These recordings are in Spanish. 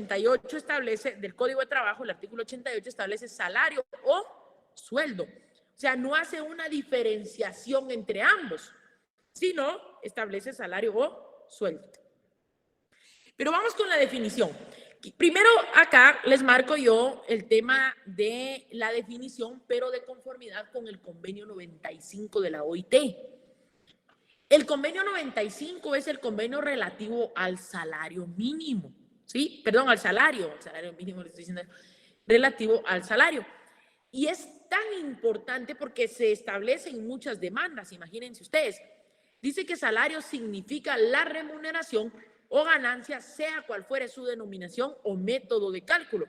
88 establece, del Código de Trabajo, el artículo 88 establece salario o sueldo. O sea, no hace una diferenciación entre ambos, sino establece salario o sueldo. Pero vamos con la definición. Primero, acá les marco yo el tema de la definición, pero de conformidad con el convenio 95 de la OIT. El convenio 95 es el convenio relativo al salario mínimo, ¿sí? Perdón, al salario mínimo, le estoy diciendo, relativo al salario. Y es tan importante porque se establecen muchas demandas, imagínense ustedes. Dice que salario significa la remuneración o ganancia, sea cual fuere su denominación o método de cálculo,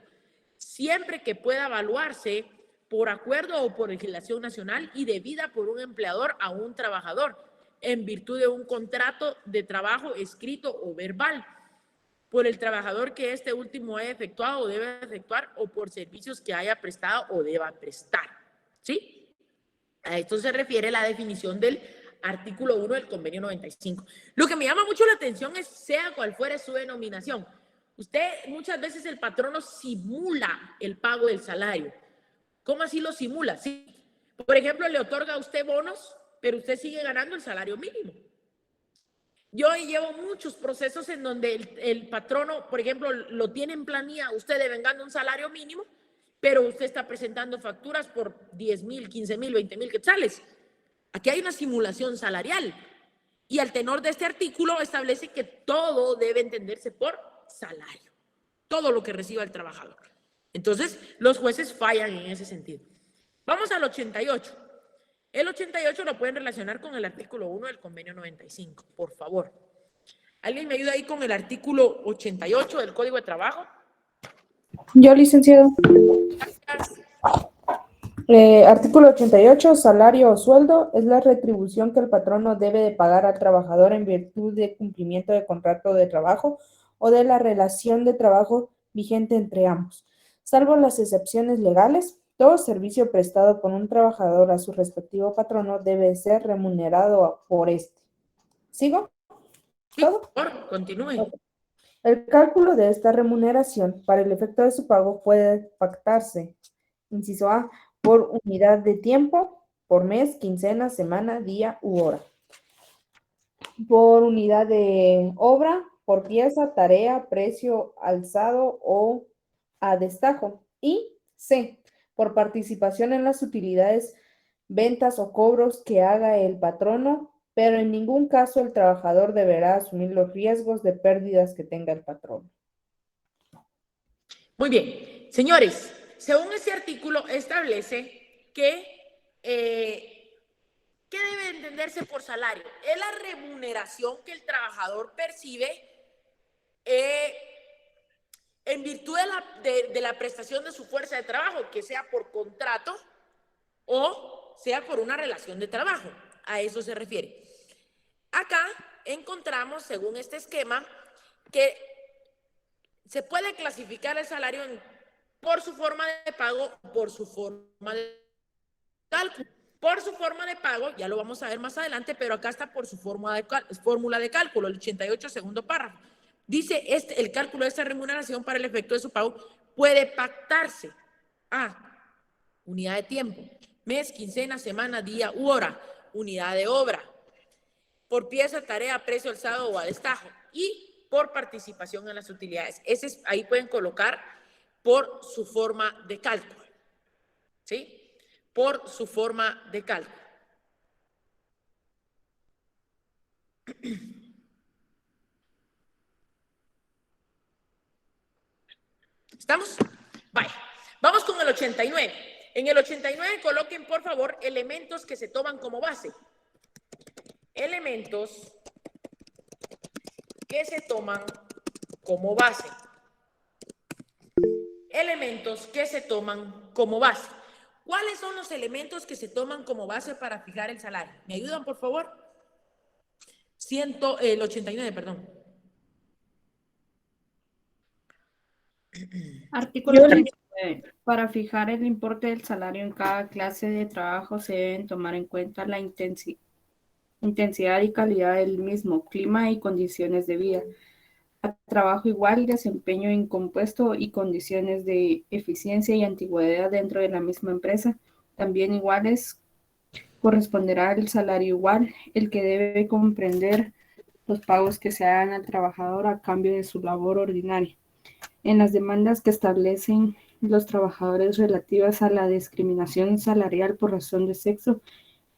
siempre que pueda evaluarse por acuerdo o por legislación nacional y debida por un empleador a un trabajador, en virtud de un contrato de trabajo escrito o verbal, por el trabajador que este último haya efectuado o debe efectuar, o por servicios que haya prestado o deba prestar. ¿Sí? A esto se refiere la definición del artículo 1 del convenio 95. Lo que me llama mucho la atención es, sea cual fuere su denominación. Usted, muchas veces el patrono simula el pago del salario. ¿Cómo así lo simula? Sí. Por ejemplo, le otorga a usted bonos, pero usted sigue ganando el salario mínimo. Yo llevo muchos procesos en donde el patrono, por ejemplo, lo tiene en planilla, usted devengando un salario mínimo, pero usted está presentando facturas por 10,000, 15,000, 20,000 quetzales. Aquí hay una simulación salarial. Y al tenor de este artículo establece que todo debe entenderse por salario. Todo lo que reciba el trabajador. Entonces, los jueces fallan en ese sentido. Vamos al 88. El 88 lo pueden relacionar con el artículo 1 del convenio 95, por favor. ¿Alguien me ayuda ahí con el artículo 88 del Código de Trabajo? Yo, licenciado. Gracias. Artículo 88, salario o sueldo es la retribución que el patrono debe de pagar al trabajador en virtud de cumplimiento de contrato de trabajo o de la relación de trabajo vigente entre ambos. Salvo las excepciones legales, todo servicio prestado por un trabajador a su respectivo patrono debe ser remunerado por este. ¿Sigo? Sí, ¿Todo? por favor, continúe. Ok. El cálculo de esta remuneración para el efecto de su pago puede pactarse, inciso A, por unidad de tiempo, por mes, quincena, semana, día u hora. Por unidad de obra, por pieza, tarea, precio, alzado o a destajo. Y C, por participación en las utilidades, ventas o cobros que haga el patrono, pero en ningún caso el trabajador deberá asumir los riesgos de pérdidas que tenga el patrono. Muy bien. Señores, según este artículo establece que ¿qué debe entenderse por salario? Es la remuneración que el trabajador percibe en virtud de la prestación de su fuerza de trabajo, que sea por contrato o sea por una relación de trabajo. A eso se refiere. Acá encontramos, según este esquema, que se puede clasificar el salario por su forma de pago, por su forma de cálculo. Por su forma de pago, ya lo vamos a ver más adelante, pero acá está por su fórmula de cálculo, el 88, segundo párrafo. Dice, el cálculo de esta remuneración para el efecto de su pago puede pactarse a unidad de tiempo, mes, quincena, semana, día u hora, unidad de obra, por pieza, tarea, precio, alzado o a destajo, y por participación en las utilidades. Ahí pueden colocar por su forma de cálculo, ¿sí? Por su forma de cálculo. ¿Estamos? Vaya. Vamos con el 89. En el 89 coloquen, por favor, elementos que se toman como base. Elementos que se toman como base. Elementos que se toman como base. ¿Cuáles son los elementos que se toman como base para fijar el salario? ¿Me ayudan, por favor? El 89, perdón. Artículo 39. Para fijar el importe del salario en cada clase de trabajo se deben tomar en cuenta la intensidad y calidad del mismo, clima y condiciones de vida, a trabajo igual, desempeño incompuesto y condiciones de eficiencia y antigüedad dentro de la misma empresa, también iguales, corresponderá al salario igual, el que debe comprender los pagos que se hagan al trabajador a cambio de su labor ordinaria. En las demandas que establecen los trabajadores relativas a la discriminación salarial por razón de sexo,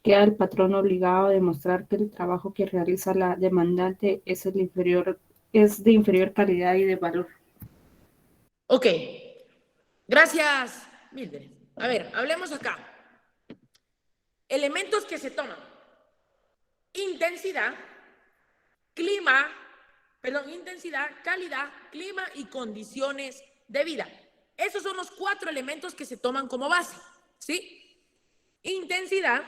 queda el patrón obligado a demostrar que el trabajo que realiza la demandante es de inferior calidad y de valor. Ok, gracias, Mildred. A ver, hablemos acá. Elementos que se toman. Intensidad, intensidad, calidad, clima y condiciones de vida. Esos son los 4 elementos que se toman como base, ¿sí? Intensidad,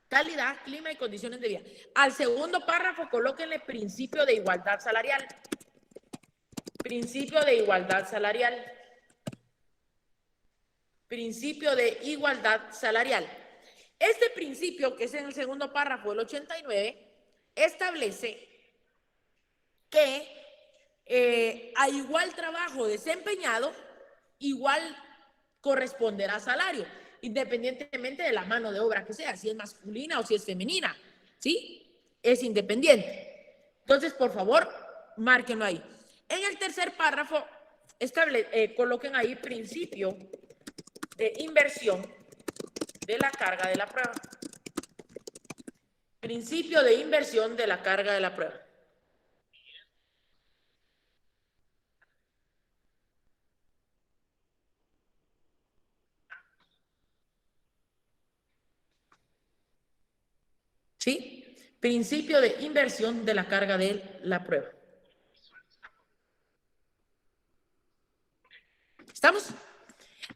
calidad, clima y condiciones de vida. Al segundo párrafo, colóquenle principio de igualdad salarial. Principio de igualdad salarial. Principio de igualdad salarial. Este principio, que es en el segundo párrafo del 89, establece que a igual trabajo desempeñado, igual corresponderá salario, independientemente de la mano de obra que sea, si es masculina o si es femenina, ¿sí? Es independiente. Entonces, por favor, márquenlo ahí. En el tercer párrafo, coloquen ahí principio de inversión de la carga de la prueba. Principio de inversión de la carga de la prueba. ¿Sí? Principio de inversión de la carga de la prueba. ¿Estamos?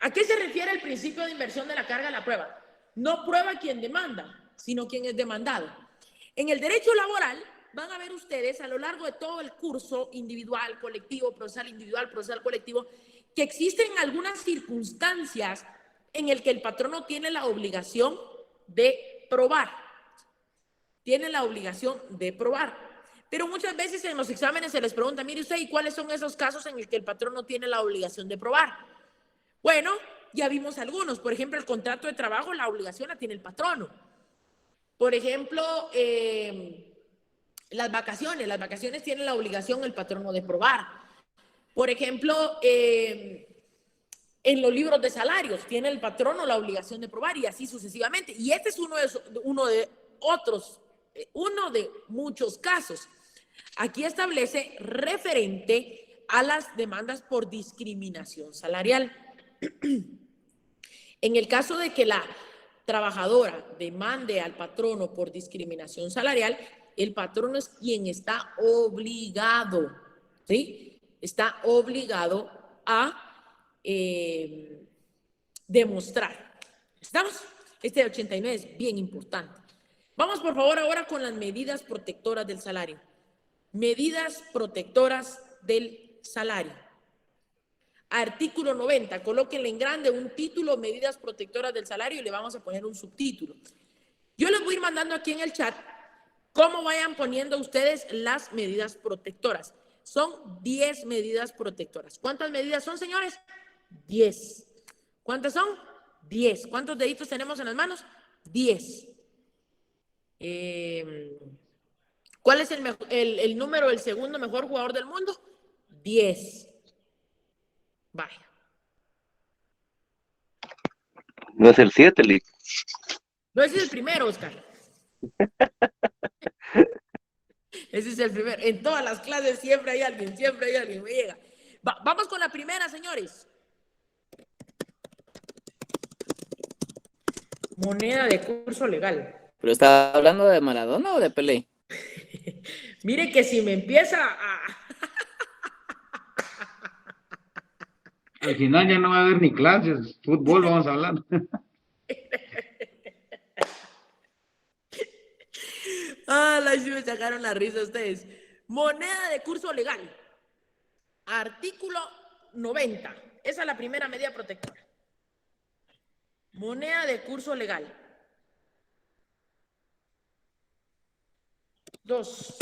¿A qué se refiere el principio de inversión de la carga de la prueba? No prueba quien demanda, sino quien es demandado. En el derecho laboral van a ver ustedes a lo largo de todo el curso individual, colectivo, procesal individual, procesal colectivo, que existen algunas circunstancias en el que el patrono tiene la obligación de probar. Tiene la obligación de probar. Pero muchas veces en los exámenes se les pregunta, mire usted, ¿y cuáles son esos casos en el que el patrón no tiene la obligación de probar? Bueno, ya vimos algunos. Por ejemplo, el contrato de trabajo, la obligación la tiene el patrono. Por ejemplo, las vacaciones tiene la obligación el patrono de probar. Por ejemplo, en los libros de salarios tiene el patrono la obligación de probar y así sucesivamente. Y este es uno de muchos casos. Aquí establece referente a las demandas por discriminación salarial. En el caso de que la trabajadora demande al patrono por discriminación salarial, el patrono es quien está obligado, ¿sí? Está obligado a demostrar. ¿Estamos? Este 89 es bien importante. Vamos, por favor, ahora con las medidas protectoras del salario. Medidas protectoras del salario. Artículo 90, colóquenle en grande un título, medidas protectoras del salario, y le vamos a poner un subtítulo. Yo les voy a ir mandando aquí en el chat cómo vayan poniendo ustedes las medidas protectoras. Son 10 medidas protectoras. ¿Cuántas medidas son, señores? 10. ¿Cuántas son? 10. ¿Cuántos deditos tenemos en las manos? 10. ¿Cuál es el número, el segundo mejor jugador del mundo? 10. Vaya. No es el 7, Lick. No, ese es el primero, Oscar. Ese es el primero. En todas las clases siempre hay alguien, me llega. Vamos con la primera, señores. Moneda de curso legal. ¿Pero está hablando de Maradona o de Pelé? Mire que si me empieza a... Al final ya no va a haber ni clases, fútbol vamos a hablar. Sí me sacaron la risa ustedes. Moneda de curso legal. Artículo 90. Esa es la primera medida protectora. Moneda de curso legal. 2.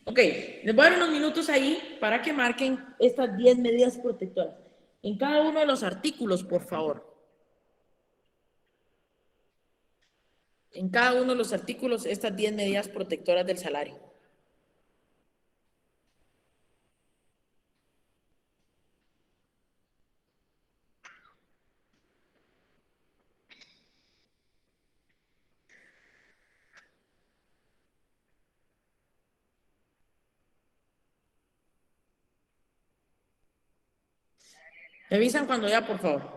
Ok, les voy a dar unos minutos ahí para que marquen estas 10 medidas protectoras. En cada uno de los artículos, por favor. En cada uno de los artículos, estas 10 medidas protectoras del salario. Me avisan cuando ya, por favor.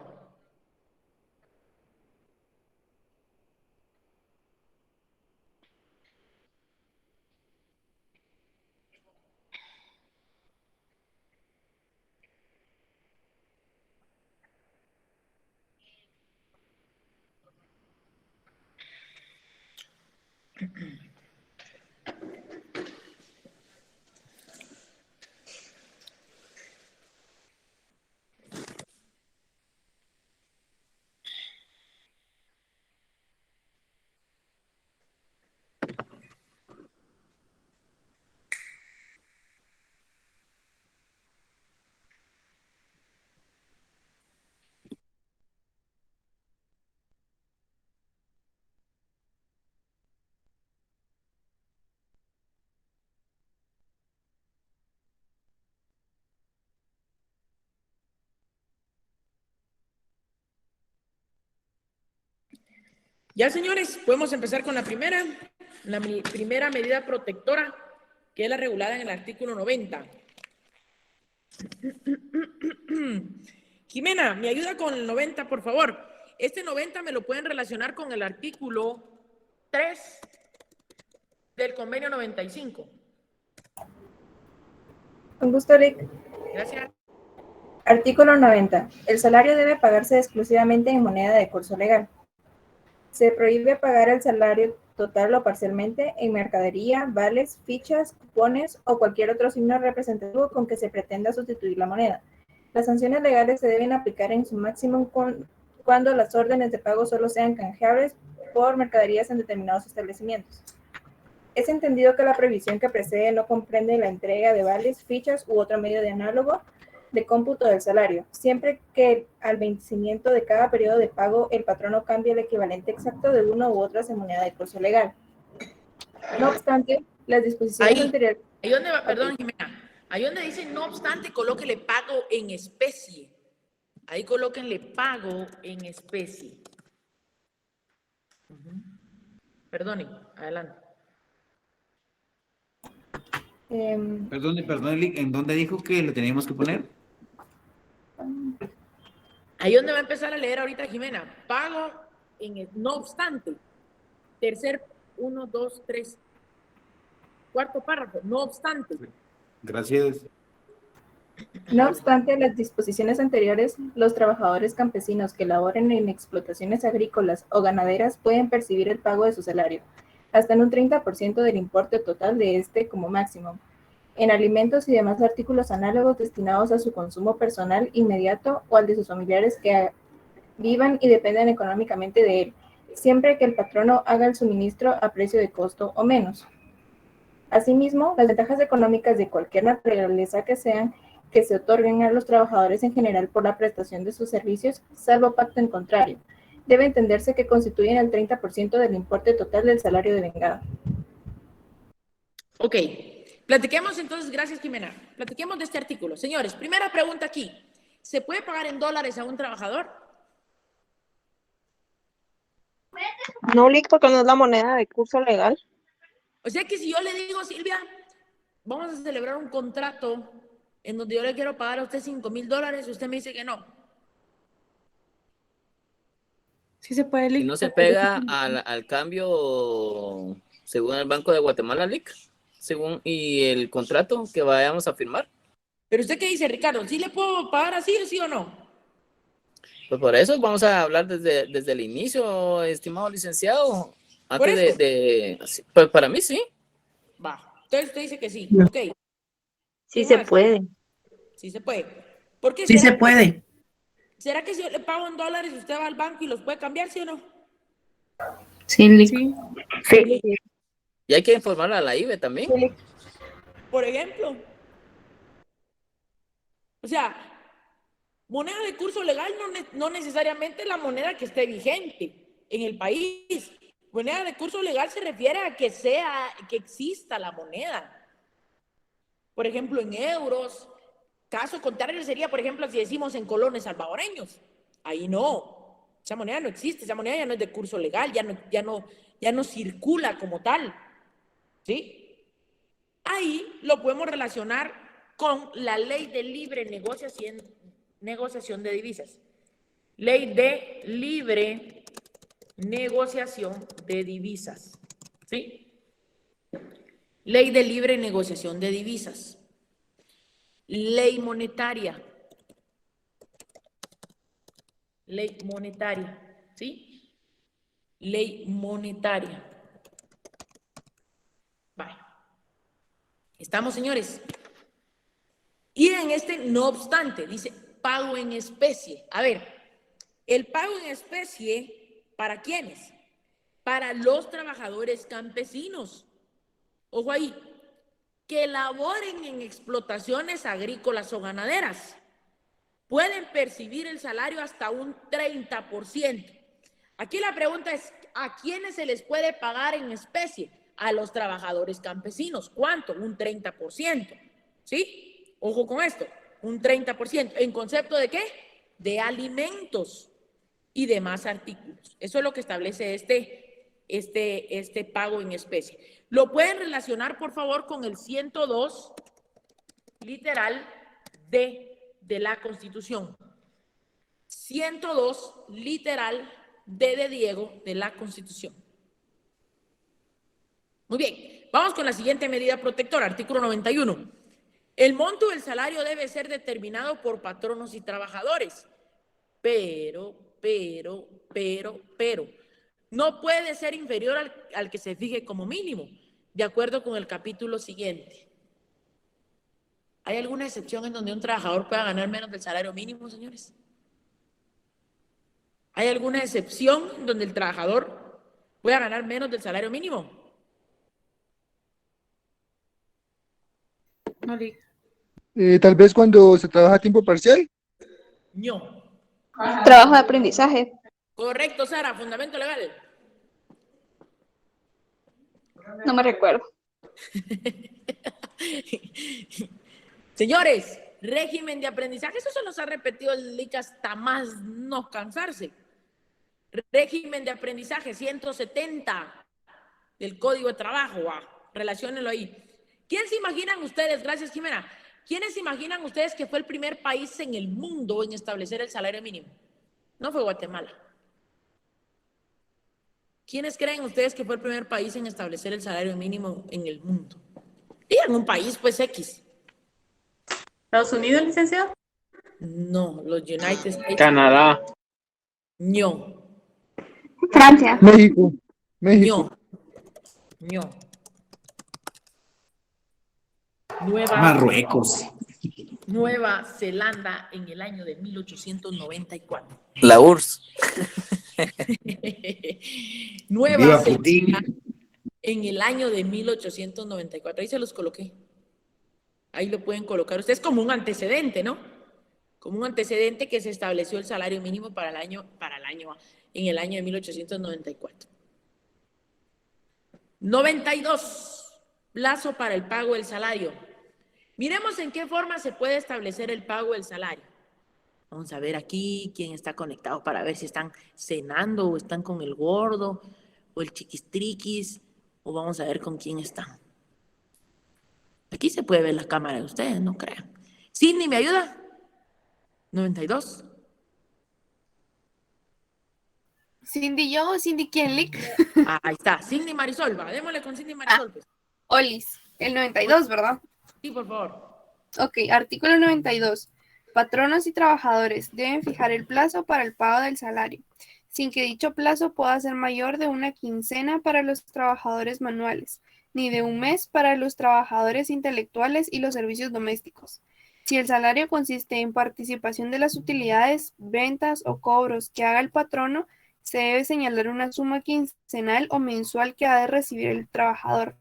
Ya, señores, podemos empezar con la primera medida protectora, que es la regulada en el artículo 90. Jimena, ¿me ayuda con el 90, por favor? Este 90 me lo pueden relacionar con el artículo 3 del convenio 95. Con gusto, Rick. Gracias. Artículo 90. El salario debe pagarse exclusivamente en moneda de curso legal. Se prohíbe pagar el salario total o parcialmente en mercadería, vales, fichas, cupones o cualquier otro signo representativo con que se pretenda sustituir la moneda. Las sanciones legales se deben aplicar en su máximo cuando las órdenes de pago solo sean canjeables por mercaderías en determinados establecimientos. Es entendido que la prohibición que precede no comprende la entrega de vales, fichas u otro medio de análogo de cómputo del salario, siempre que al vencimiento de cada periodo de pago el patrono cambie el equivalente exacto de uno u otras en moneda de curso legal. No obstante, las disposiciones anteriores... Ahí donde va, perdón, Jimena, ahí donde dice no obstante, colóquele pago en especie. Ahí colóquenle pago en especie. Perdonen, adelante. Perdón, ¿en dónde dijo que lo teníamos que poner? Ahí donde va a empezar a leer ahorita Jimena. Pago no obstante. Tercer, 1, 2, 3. Cuarto párrafo. No obstante. Gracias. No obstante las disposiciones anteriores, los trabajadores campesinos que laboren en explotaciones agrícolas o ganaderas pueden percibir el pago de su salario, hasta en un 30% del importe total de este como máximo, en alimentos y demás artículos análogos destinados a su consumo personal inmediato o al de sus familiares que vivan y dependan económicamente de él, siempre que el patrono haga el suministro a precio de costo o menos. Asimismo, las ventajas económicas de cualquier naturaleza que sean que se otorguen a los trabajadores en general por la prestación de sus servicios, salvo pacto en contrario, debe entenderse que constituyen el 30% del importe total del salario devengado. Ok, platiquemos entonces, gracias Jimena, platiquemos de este artículo. Señores, primera pregunta aquí, ¿se puede pagar en dólares a un trabajador? No, Lick, porque no es la moneda de curso legal. O sea que si yo le digo, Silvia, vamos a celebrar un contrato en donde yo le quiero pagar a usted $5,000, usted me dice que no. Sí se puede, Y Lick. no se pega al cambio según el Banco de Guatemala, Lick, según y el contrato que vayamos a firmar. Pero usted qué dice, Ricardo, ¿sí le puedo pagar así o sí o no? Pues por eso vamos a hablar desde el inicio, estimado licenciado. Antes pues para mí sí. Va, entonces usted dice que sí, ok. Sí se puede. Sí se puede. ¿Por qué Sí será? se puede. ¿Será que si yo le pago en dólares, usted va al banco y los puede cambiar, sí o no? Sí, Lick. Sí. Y hay que informar a la IBE también. Por ejemplo. O sea, moneda de curso legal no necesariamente la moneda que esté vigente en el país. Moneda de curso legal se refiere a que exista la moneda. Por ejemplo, en euros. Caso contrario sería, por ejemplo, si decimos en colones salvadoreños. Ahí no. Esa moneda no existe. Esa moneda ya no es de curso legal. Ya no circula como tal. ¿Sí? Ahí lo podemos relacionar con la ley de libre negociación de divisas. Ley de libre negociación de divisas. ¿Sí? Ley de libre negociación de divisas. Ley monetaria. Ley monetaria. ¿Sí? Ley monetaria. Vale. ¿Estamos, señores? Y en no obstante, dice pago en especie. A ver, el pago en especie, ¿para quiénes? Para los trabajadores campesinos. Ojo ahí, que laboren en explotaciones agrícolas o ganaderas. Pueden percibir el salario hasta un 30%. Aquí la pregunta es, ¿a quiénes se les puede pagar en especie? A los trabajadores campesinos. ¿Cuánto? Un 30%. ¿Sí? Ojo con esto, un 30%. ¿En concepto de qué? De alimentos y demás artículos. Eso es lo que establece este pago en especie. Lo pueden relacionar, por favor, con el 102, literal, de la Constitución. 102, literal, de Diego, de la Constitución. Muy bien, vamos con la siguiente medida protectora, artículo 91. El monto del salario debe ser determinado por patronos y trabajadores, pero, no puede ser inferior al que se fije como mínimo, de acuerdo con el capítulo siguiente. ¿Hay alguna excepción en donde un trabajador pueda ganar menos del salario mínimo, señores? ¿Hay alguna excepción en donde el trabajador pueda ganar menos del salario mínimo? No, Lick. Tal vez cuando se trabaja a tiempo parcial. No. Trabajo de aprendizaje. Correcto, Sara, fundamento legal. No me recuerdo. Señores, régimen de aprendizaje, eso se nos ha repetido el LIC hasta más no cansarse. Régimen de aprendizaje 170 del Código de Trabajo, relaciónenlo ahí. ¿Quién se imaginan ustedes? Gracias, Jimena. ¿Quiénes se imaginan ustedes que fue el primer país en el mundo en establecer el salario mínimo? No fue Guatemala. ¿Quiénes creen ustedes que fue el primer país en establecer el salario mínimo en el mundo? Digan un país, pues, X. ¿Estados Unidos, licenciado? No, los United States. Canadá. No. Francia. México. México. No. Marruecos. Nueva Zelanda en el año de 1894. La URSS. Viva Putin. En el año de 1894. Ahí se los coloqué. Ahí lo pueden colocar ustedes como un antecedente, ¿no? Como un antecedente que se estableció el salario mínimo en el año de 1894. 92. Plazo para el pago del salario. Miremos en qué forma se puede establecer el pago del salario. Vamos a ver aquí quién está conectado para ver si están cenando o están con el gordo o el chiquistriquis, o vamos a ver con quién están. Aquí se puede ver la cámara de ustedes, no crean. Sidney, ¿me ayuda? 92. Cindy, yo, Cindy, ¿quién, Lick? Ahí está, Sidney Marisol, va, démosle con Sidney Marisol. Pues. Olis, el 92, ¿verdad? Sí, por favor. Ok, artículo 92. Patronos y trabajadores deben fijar el plazo para el pago del salario, sin que dicho plazo pueda ser mayor de una quincena para los trabajadores manuales, ni de un mes para los trabajadores intelectuales y los servicios domésticos. Si el salario consiste en participación de las utilidades, ventas o cobros que haga el patrono, se debe señalar una suma quincenal o mensual que ha de recibir el trabajador,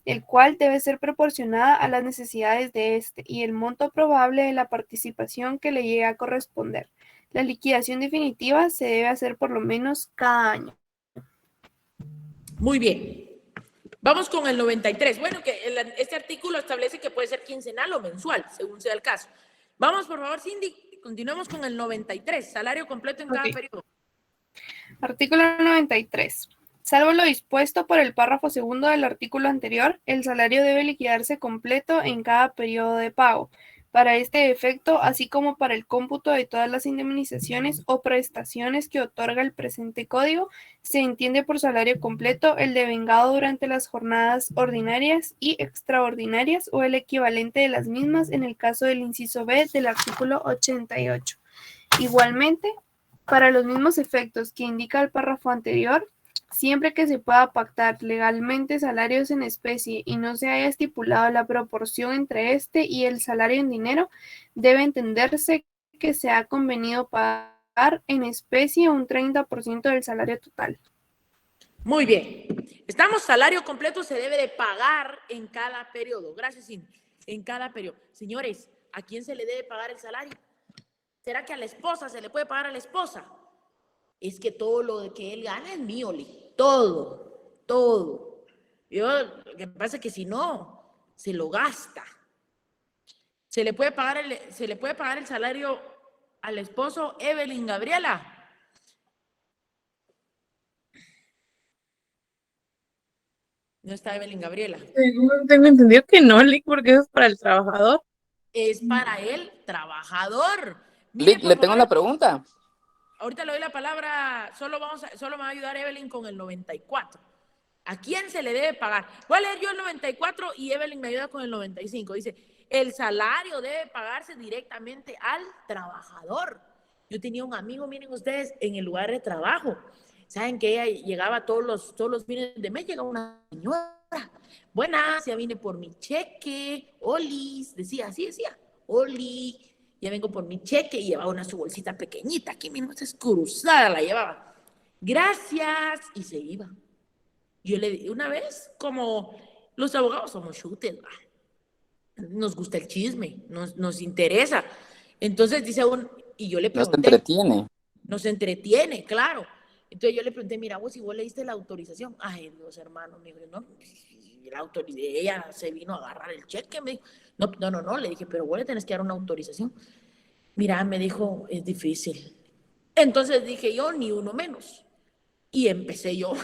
el cual debe ser proporcionada a las necesidades de éste y el monto probable de la participación que le llegue a corresponder. La liquidación definitiva se debe hacer por lo menos cada año. Muy bien. Vamos con el 93. Bueno, que este artículo establece que puede ser quincenal o mensual, según sea el caso. Vamos, por favor, Cindy, continuemos con el 93. Salario completo en cada periodo. Artículo 93. Salvo lo dispuesto por el párrafo segundo del artículo anterior, el salario debe liquidarse completo en cada periodo de pago. Para este efecto, así como para el cómputo de todas las indemnizaciones o prestaciones que otorga el presente código, se entiende por salario completo el devengado durante las jornadas ordinarias y extraordinarias o el equivalente de las mismas en el caso del inciso B del artículo 88. Igualmente, para los mismos efectos que indica el párrafo anterior, siempre que se pueda pactar legalmente salarios en especie y no se haya estipulado la proporción entre este y el salario en dinero, debe entenderse que se ha convenido pagar en especie un 30% del salario total. Muy bien. Estamos, salario completo se debe de pagar en cada periodo. Gracias, Cindy. En cada periodo. Señores, ¿a quién se le debe pagar el salario? ¿Será que a la esposa se le puede pagar a la esposa? Es que todo lo que él gana es mío, todo. Lo que pasa es que si no, se lo gasta. ¿Se le puede pagar el salario al esposo Evelyn Gabriela? No está Evelyn Gabriela. Tengo entendido que no, Lick, porque eso es para el trabajador. Es para el trabajador. Mire, Lick, le tengo una pregunta. Ahorita le doy la palabra, solo me va a ayudar Evelyn con el 94. ¿A quién se le debe pagar? Voy a leer yo el 94 y Evelyn me ayuda con el 95. Dice, el salario debe pagarse directamente al trabajador. Yo tenía un amigo, miren ustedes, en el lugar de trabajo. ¿Saben que ella llegaba todos los fines de mes? Llegaba una señora. Buenas, ya vine por mi cheque. Olis, decía, así decía. Oli. Ya vengo por mi cheque y llevaba su bolsita pequeñita, aquí mismo es cruzada, la llevaba. Gracias, y se iba. Yo le dije una vez, como los abogados somos chutes, nos gusta el chisme, nos interesa. Entonces dice y yo le pregunté. Nos entretiene, claro. Entonces yo le pregunté, mira, vos si vos le diste la autorización. Ay, Dios, hermano, me dijo, no, ella se vino a agarrar el cheque, me dijo. No, le dije, pero vos le tenés que dar una autorización. Mira, me dijo, es difícil. Entonces dije yo, ni uno menos. Y empecé yo.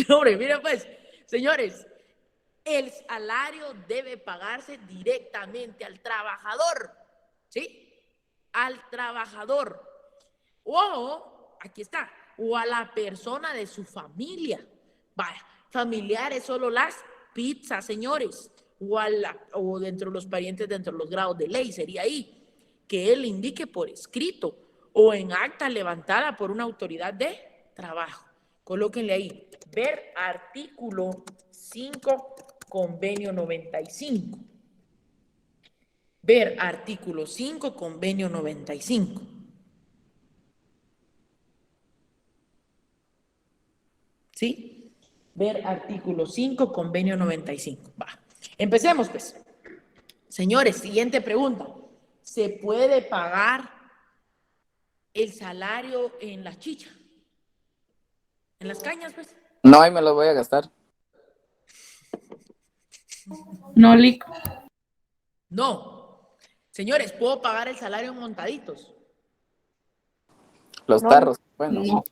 No, hombre, mira pues, señores, el salario debe pagarse directamente al trabajador, ¿sí? Al trabajador. O, aquí está, o a la persona de su familia. Vaya, familiares, solo las pizzas, señores. O dentro de los parientes, dentro de los grados de ley, sería ahí, que él indique por escrito o en acta levantada por una autoridad de trabajo. Colóquenle ahí, ver artículo 5, convenio 95. Ver artículo 5, convenio 95. ¿Sí? Ver artículo 5, convenio 95. Va. Empecemos, pues. Señores, siguiente pregunta. ¿Se puede pagar el salario en la chicha? ¿En las cañas, pues? No, ahí me lo voy a gastar. No, Lick. No. Señores, ¿puedo pagar el salario en montaditos? Los tarros, bueno. No.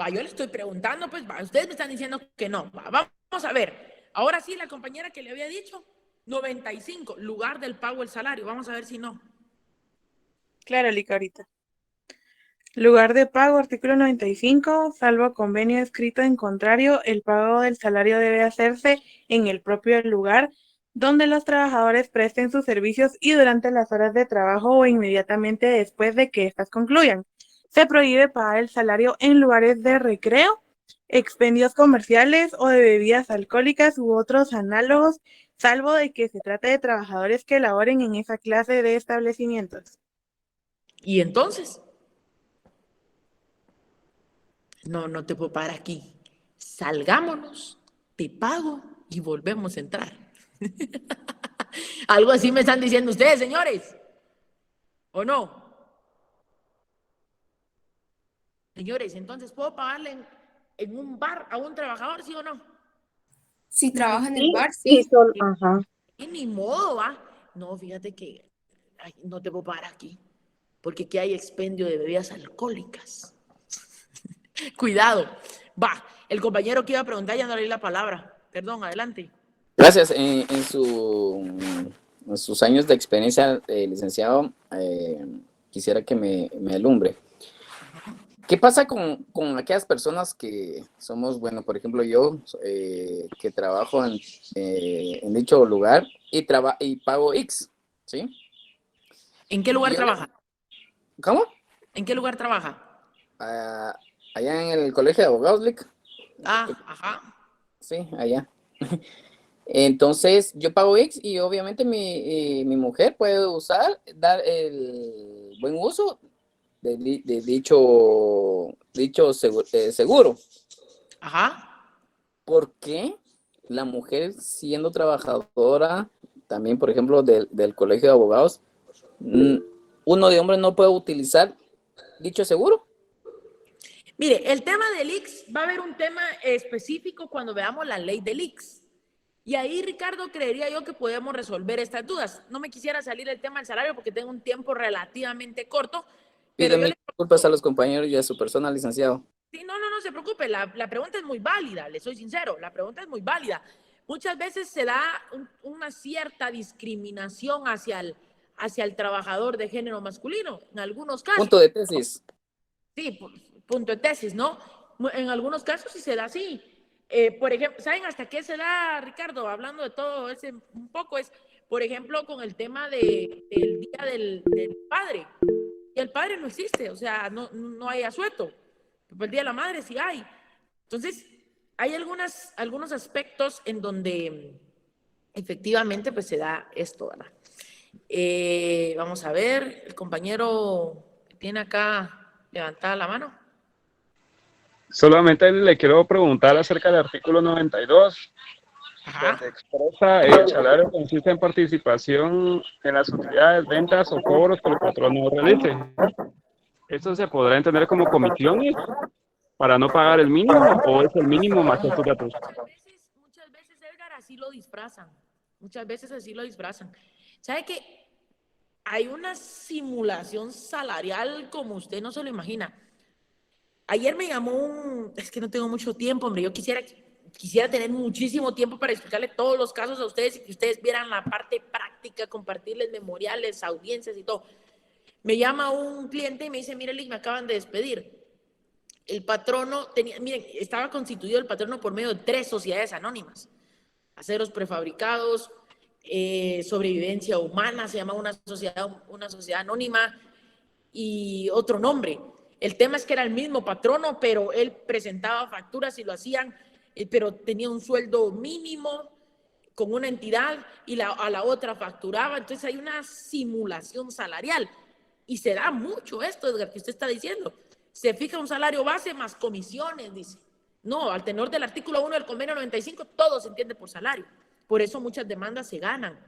Va, yo le estoy preguntando, pues, va, ustedes me están diciendo que no. Va, vamos a ver. Ahora sí, la compañera que le había dicho, 95, lugar del pago del salario. Vamos a ver si no. Claro, Lick, ahorita. Lugar de pago, artículo 95, salvo convenio escrito en contrario, el pago del salario debe hacerse en el propio lugar donde los trabajadores presten sus servicios y durante las horas de trabajo o inmediatamente después de que éstas concluyan. Se prohíbe pagar el salario en lugares de recreo, expendios comerciales o de bebidas alcohólicas u otros análogos salvo de que se trate de trabajadores que laboren en esa clase de establecimientos. Y entonces, no te puedo parar aquí. Salgámonos, te pago y volvemos a entrar. Algo así me están diciendo ustedes, señores. ¿O no? Señores, entonces, ¿puedo pagarle en un bar a un trabajador, sí o no? Si trabaja en el bar, Sí, sí. ajá. Y ni modo, ¿va? No, fíjate que no te puedo pagar aquí, porque aquí hay expendio de bebidas alcohólicas. Cuidado. Va, el compañero que iba a preguntar ya no le di la palabra. Perdón, adelante. Gracias. En sus años de experiencia, licenciado, quisiera que me alumbre. ¿Qué pasa con aquellas personas que somos, bueno, por ejemplo, yo, que trabajo en dicho lugar y pago X, ¿sí? ¿En qué lugar trabaja? ¿Cómo? ¿En qué lugar trabaja? Allá en el colegio de abogados, Lic. Ajá. Sí, allá. Entonces, yo pago X y obviamente mi mujer puede dar el buen uso de dicho seguro. Ajá. ¿Por qué la mujer, siendo trabajadora, también, por ejemplo, del colegio de abogados, uno de hombre no puede utilizar dicho seguro? Mire, el tema del IX, va a haber un tema específico cuando veamos la ley del IX. Y ahí, Ricardo, creería yo que podemos resolver estas dudas. No me quisiera salir del tema del salario porque tengo un tiempo relativamente corto. Pido mis disculpas a los compañeros y a su persona, licenciado. Sí, no se preocupe. La pregunta es muy válida, le soy sincero. La pregunta es muy válida. Muchas veces se da una cierta discriminación hacia el trabajador de género masculino, en algunos casos. Punto de tesis. Sí, punto de tesis, ¿no? En algunos casos sí se da así. Por ejemplo, ¿saben hasta qué se da, Ricardo? Hablando de todo ese un poco, es, por ejemplo, con el tema del Día del Padre. Y el padre no existe, o sea, no hay asueto. Pero el Día de la Madre sí hay. Entonces, hay algunos aspectos en donde efectivamente pues se da esto, ¿verdad? Vamos a ver, el compañero que tiene acá levantada la mano. Solamente le quiero preguntar acerca del artículo 92, donde expresa el salario consiste en participación en las utilidades, ventas o cobros que el patrón no realice. ¿Esto se podrá entender como comisiones para no pagar el mínimo o es el mínimo más estos datos? Muchas veces, Edgar, así lo disfrazan. Muchas veces así lo disfrazan. ¿Sabe qué? Hay una simulación salarial como usted no se lo imagina. Ayer me llamó es que no tengo mucho tiempo, hombre, yo quisiera tener muchísimo tiempo para explicarle todos los casos a ustedes y que ustedes vieran la parte práctica, compartirles memoriales, audiencias y todo. Me llama un cliente y me dice, mire, Lick, me acaban de despedir. El patrono estaba constituido el patrono por medio de 3 sociedades anónimas. Aceros prefabricados, sobrevivencia humana, se llama una sociedad anónima y otro nombre. El tema es que era el mismo patrono, pero él presentaba facturas y lo hacían, pero tenía un sueldo mínimo con una entidad y a la otra facturaba. Entonces hay una simulación salarial y se da mucho esto, Edgar, que usted está diciendo. Se fija un salario base más comisiones, dice. No, al tenor del artículo 1 del convenio 95, todo se entiende por salario. Por eso muchas demandas se ganan.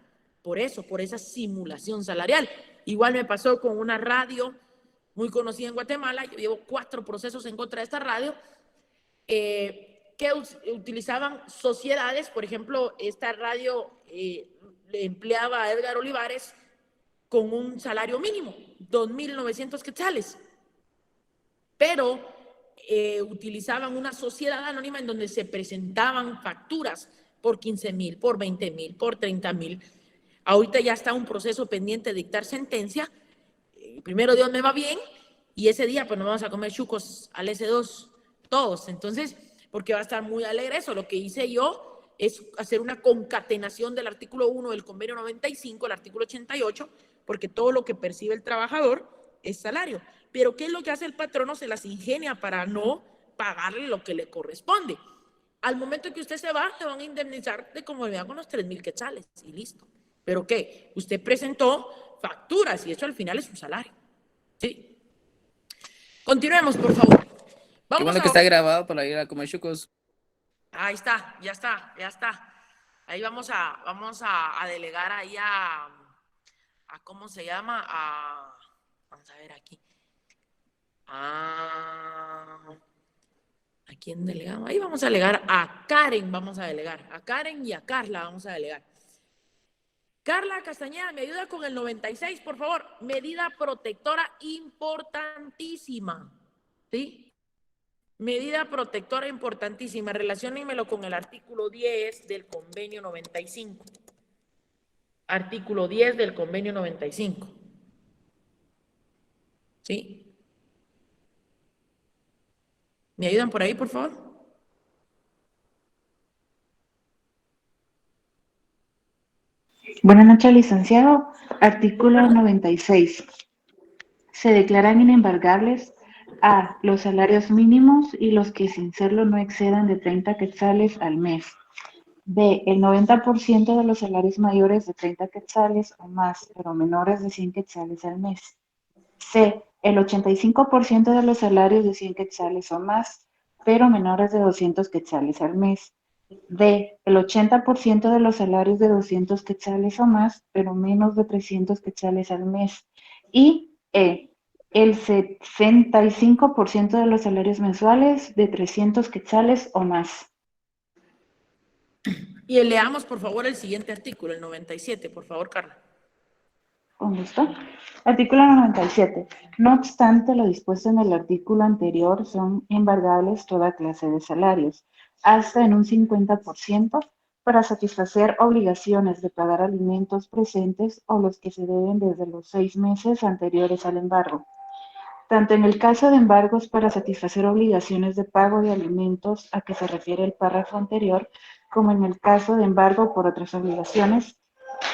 Por esa simulación salarial. Igual me pasó con una radio muy conocida en Guatemala. Yo llevo 4 procesos en contra de esta radio, que utilizaban sociedades. Por ejemplo, esta radio le empleaba a Edgar Olivares con un salario mínimo, 2.900 quetzales. Pero utilizaban una sociedad anónima en donde se presentaban facturas por 15,000, por 20,000, por 30,000. Ahorita ya está un proceso pendiente de dictar sentencia. Primero Dios me va bien y ese día pues nos vamos a comer chucos al S2 todos. Entonces, porque va a estar muy alegre eso. Lo que hice yo es hacer una concatenación del artículo 1 del convenio 95, el artículo 88, porque todo lo que percibe el trabajador es salario. Pero ¿qué es lo que hace el patrono? Se las ingenia para no pagarle lo que le corresponde. Al momento que usted se va, le van a indemnizar de conformidad con los 3,000 quetzales y listo. ¿Pero qué? Usted presentó facturas y eso al final es un salario. ¿Sí? Continuemos, por favor. Qué bueno que está grabado para ir a comer chucos. Ahí está, ya está, ya está. Ahí vamos a delegar ahí a ¿cómo se llama? Vamos a ver aquí. ¿A quién delegamos? Ahí vamos a delegar a Karen, a Karen y a Carla vamos a delegar. Carla Castañeda, ¿me ayuda con el 96, por favor? Medida protectora importantísima, ¿sí? Medida protectora importantísima. Relaciónenmelo con el artículo 10 del convenio 95. Artículo 10 del convenio 95. ¿Sí? ¿Me ayudan por ahí, por favor? Buenas noches, licenciado. Artículo 96. Se declaran inembargables a los salarios mínimos y los que sin serlo no excedan de 30 quetzales al mes. B. El 90% de los salarios mayores de 30 quetzales o más, pero menores de 100 quetzales al mes. C. El 85% de los salarios de 100 quetzales o más, pero menores de 200 quetzales al mes. D. El 80% de los salarios de 200 quetzales o más, pero menos de 300 quetzales al mes. Y E. El 65% de los salarios mensuales de 300 quetzales o más. Y leamos, por favor, el siguiente artículo, el 97, por favor, Carla. Con gusto. Artículo 97. No obstante lo dispuesto en el artículo anterior, son embargables toda clase de salarios, hasta en un 50%, para satisfacer obligaciones de pagar alimentos presentes o los que se deben desde los 6 meses anteriores al embargo. Tanto en el caso de embargos para satisfacer obligaciones de pago de alimentos a que se refiere el párrafo anterior, como en el caso de embargo por otras obligaciones,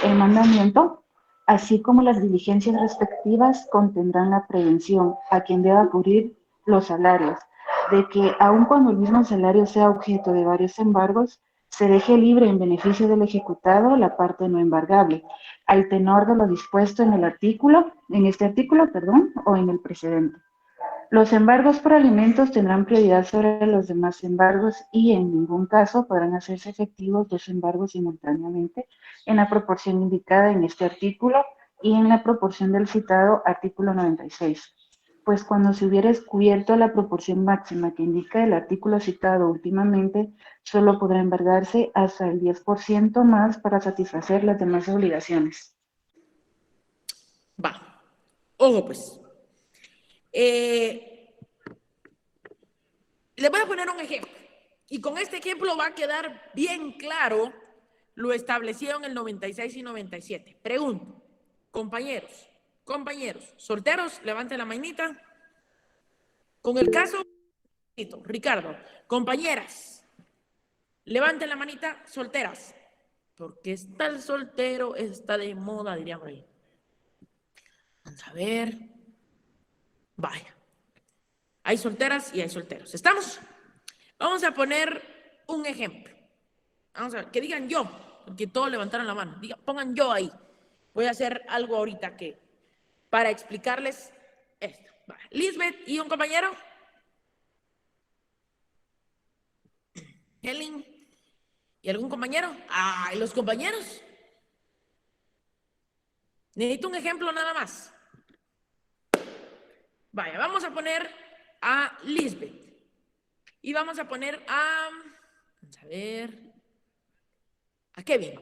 el mandamiento, así como las diligencias respectivas, contendrán la prevención a quien deba cubrir los salarios, de que aun cuando el mismo salario sea objeto de varios embargos, se deje libre en beneficio del ejecutado la parte no embargable, al tenor de lo dispuesto en este artículo, o en el precedente. Los embargos por alimentos tendrán prioridad sobre los demás embargos y en ningún caso podrán hacerse efectivos dos embargos simultáneamente en la proporción indicada en este artículo y en la proporción del citado artículo 96. Pues cuando se hubiera descubierto la proporción máxima que indica el artículo citado últimamente, solo podrá embargarse hasta el 10% más para satisfacer las demás obligaciones. Va. Ojo, pues. Les voy a poner un ejemplo. Y con este ejemplo va a quedar bien claro lo establecido en el 96 y 97. Pregunto, compañeros, solteros, levanten la manita. Con el caso, Ricardo, compañeras, levanten la manita, solteras. Porque estar soltero está de moda, diríamos ahí. Vamos a ver. Vaya. Hay solteras y hay solteros. ¿Estamos? Vamos a poner un ejemplo. Vamos a ver, que digan yo, porque todos levantaron la mano. Pongan yo ahí. Voy a hacer algo ahorita para explicarles esto. Vale. Lisbeth y un compañero. Helen. ¿Y algún compañero? ¿Y los compañeros? Necesito un ejemplo nada más. Vaya, vamos a poner a Lisbeth. Y vamos a poner vamos a ver, a Kevin,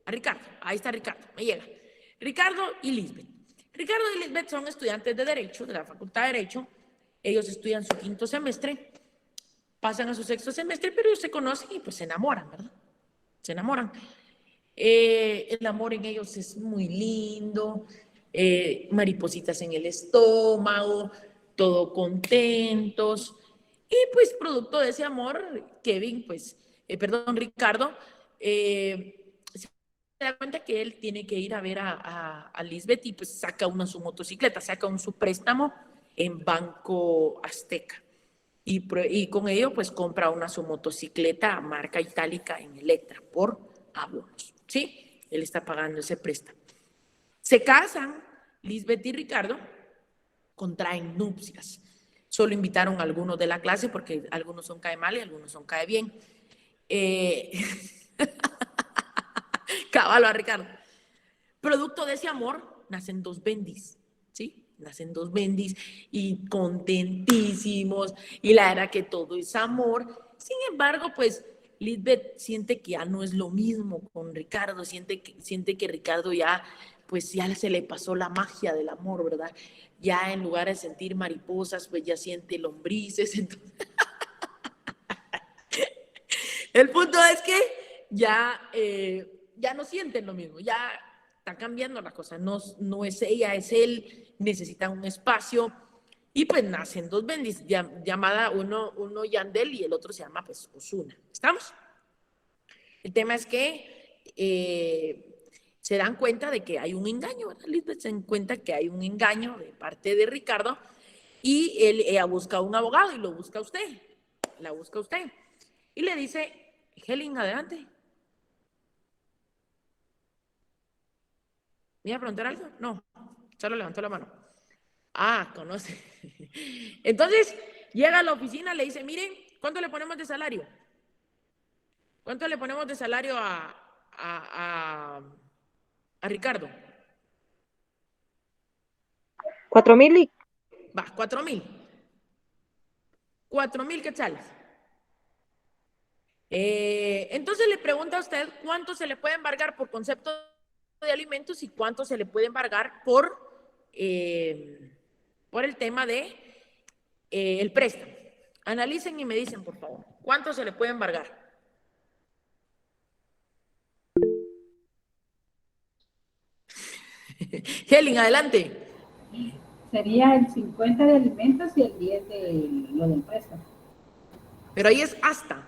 a Ricardo. Ahí está Ricardo, me llega. Ricardo y Lisbeth. Ricardo y Lisbeth son estudiantes de Derecho, de la Facultad de Derecho. Ellos estudian su 5º semestre, pasan a su 6º semestre, pero ellos se conocen y pues se enamoran, ¿verdad? Se enamoran. El amor en ellos es muy lindo, maripositas en el estómago, todo contentos. Y pues producto de ese amor, Ricardo, se da cuenta que él tiene que ir a ver a Lisbeth y pues saca su motocicleta, saca su préstamo en Banco Azteca. y con ello pues compra su motocicleta marca itálica en Electra por abonos, ¿sí? Él está pagando ese préstamo. Se casan Lisbeth y Ricardo, contraen nupcias. Solo invitaron a algunos de la clase porque algunos son cae mal y algunos son cae bien. Caballo a Ricardo. Producto de ese amor nacen dos bendis, ¿sí? Nacen dos bendis y contentísimos y la verdad que todo es amor. Sin embargo, pues Lisbeth siente que ya no es lo mismo con Ricardo, siente que Ricardo ya, pues ya se le pasó la magia del amor, ¿verdad? Ya en lugar de sentir mariposas, pues ya siente lombrices. Entonces... El punto es que ya no sienten lo mismo, ya está cambiando la cosa, no es ella, es él, necesitan un espacio y pues nacen dos bendis, llamada uno Yandel y el otro se llama pues Ozuna. ¿Estamos? El tema es que se dan cuenta de que hay un engaño, ¿verdad? Lisbeth se dan cuenta que hay un engaño de parte de Ricardo y ella busca un abogado y lo busca usted, la busca usted. Y le dice, Helen, adelante. ¿Me iba a preguntar algo? No, solo levantó la mano. Ah, conoce. Entonces, llega a la oficina, le dice, miren, ¿cuánto le ponemos de salario? ¿Cuánto le ponemos de salario a Ricardo? 4,000. Va, 4,000. 4,000 quetzales. Entonces le pregunta a usted cuánto se le puede embargar por concepto de alimentos y cuánto se le puede embargar por el tema de el préstamo. Analicen y me dicen, por favor, ¿cuánto se le puede embargar? Helen, adelante. Sería el 50 de alimentos y el 10 de lo del préstamo. Pero ahí es hasta.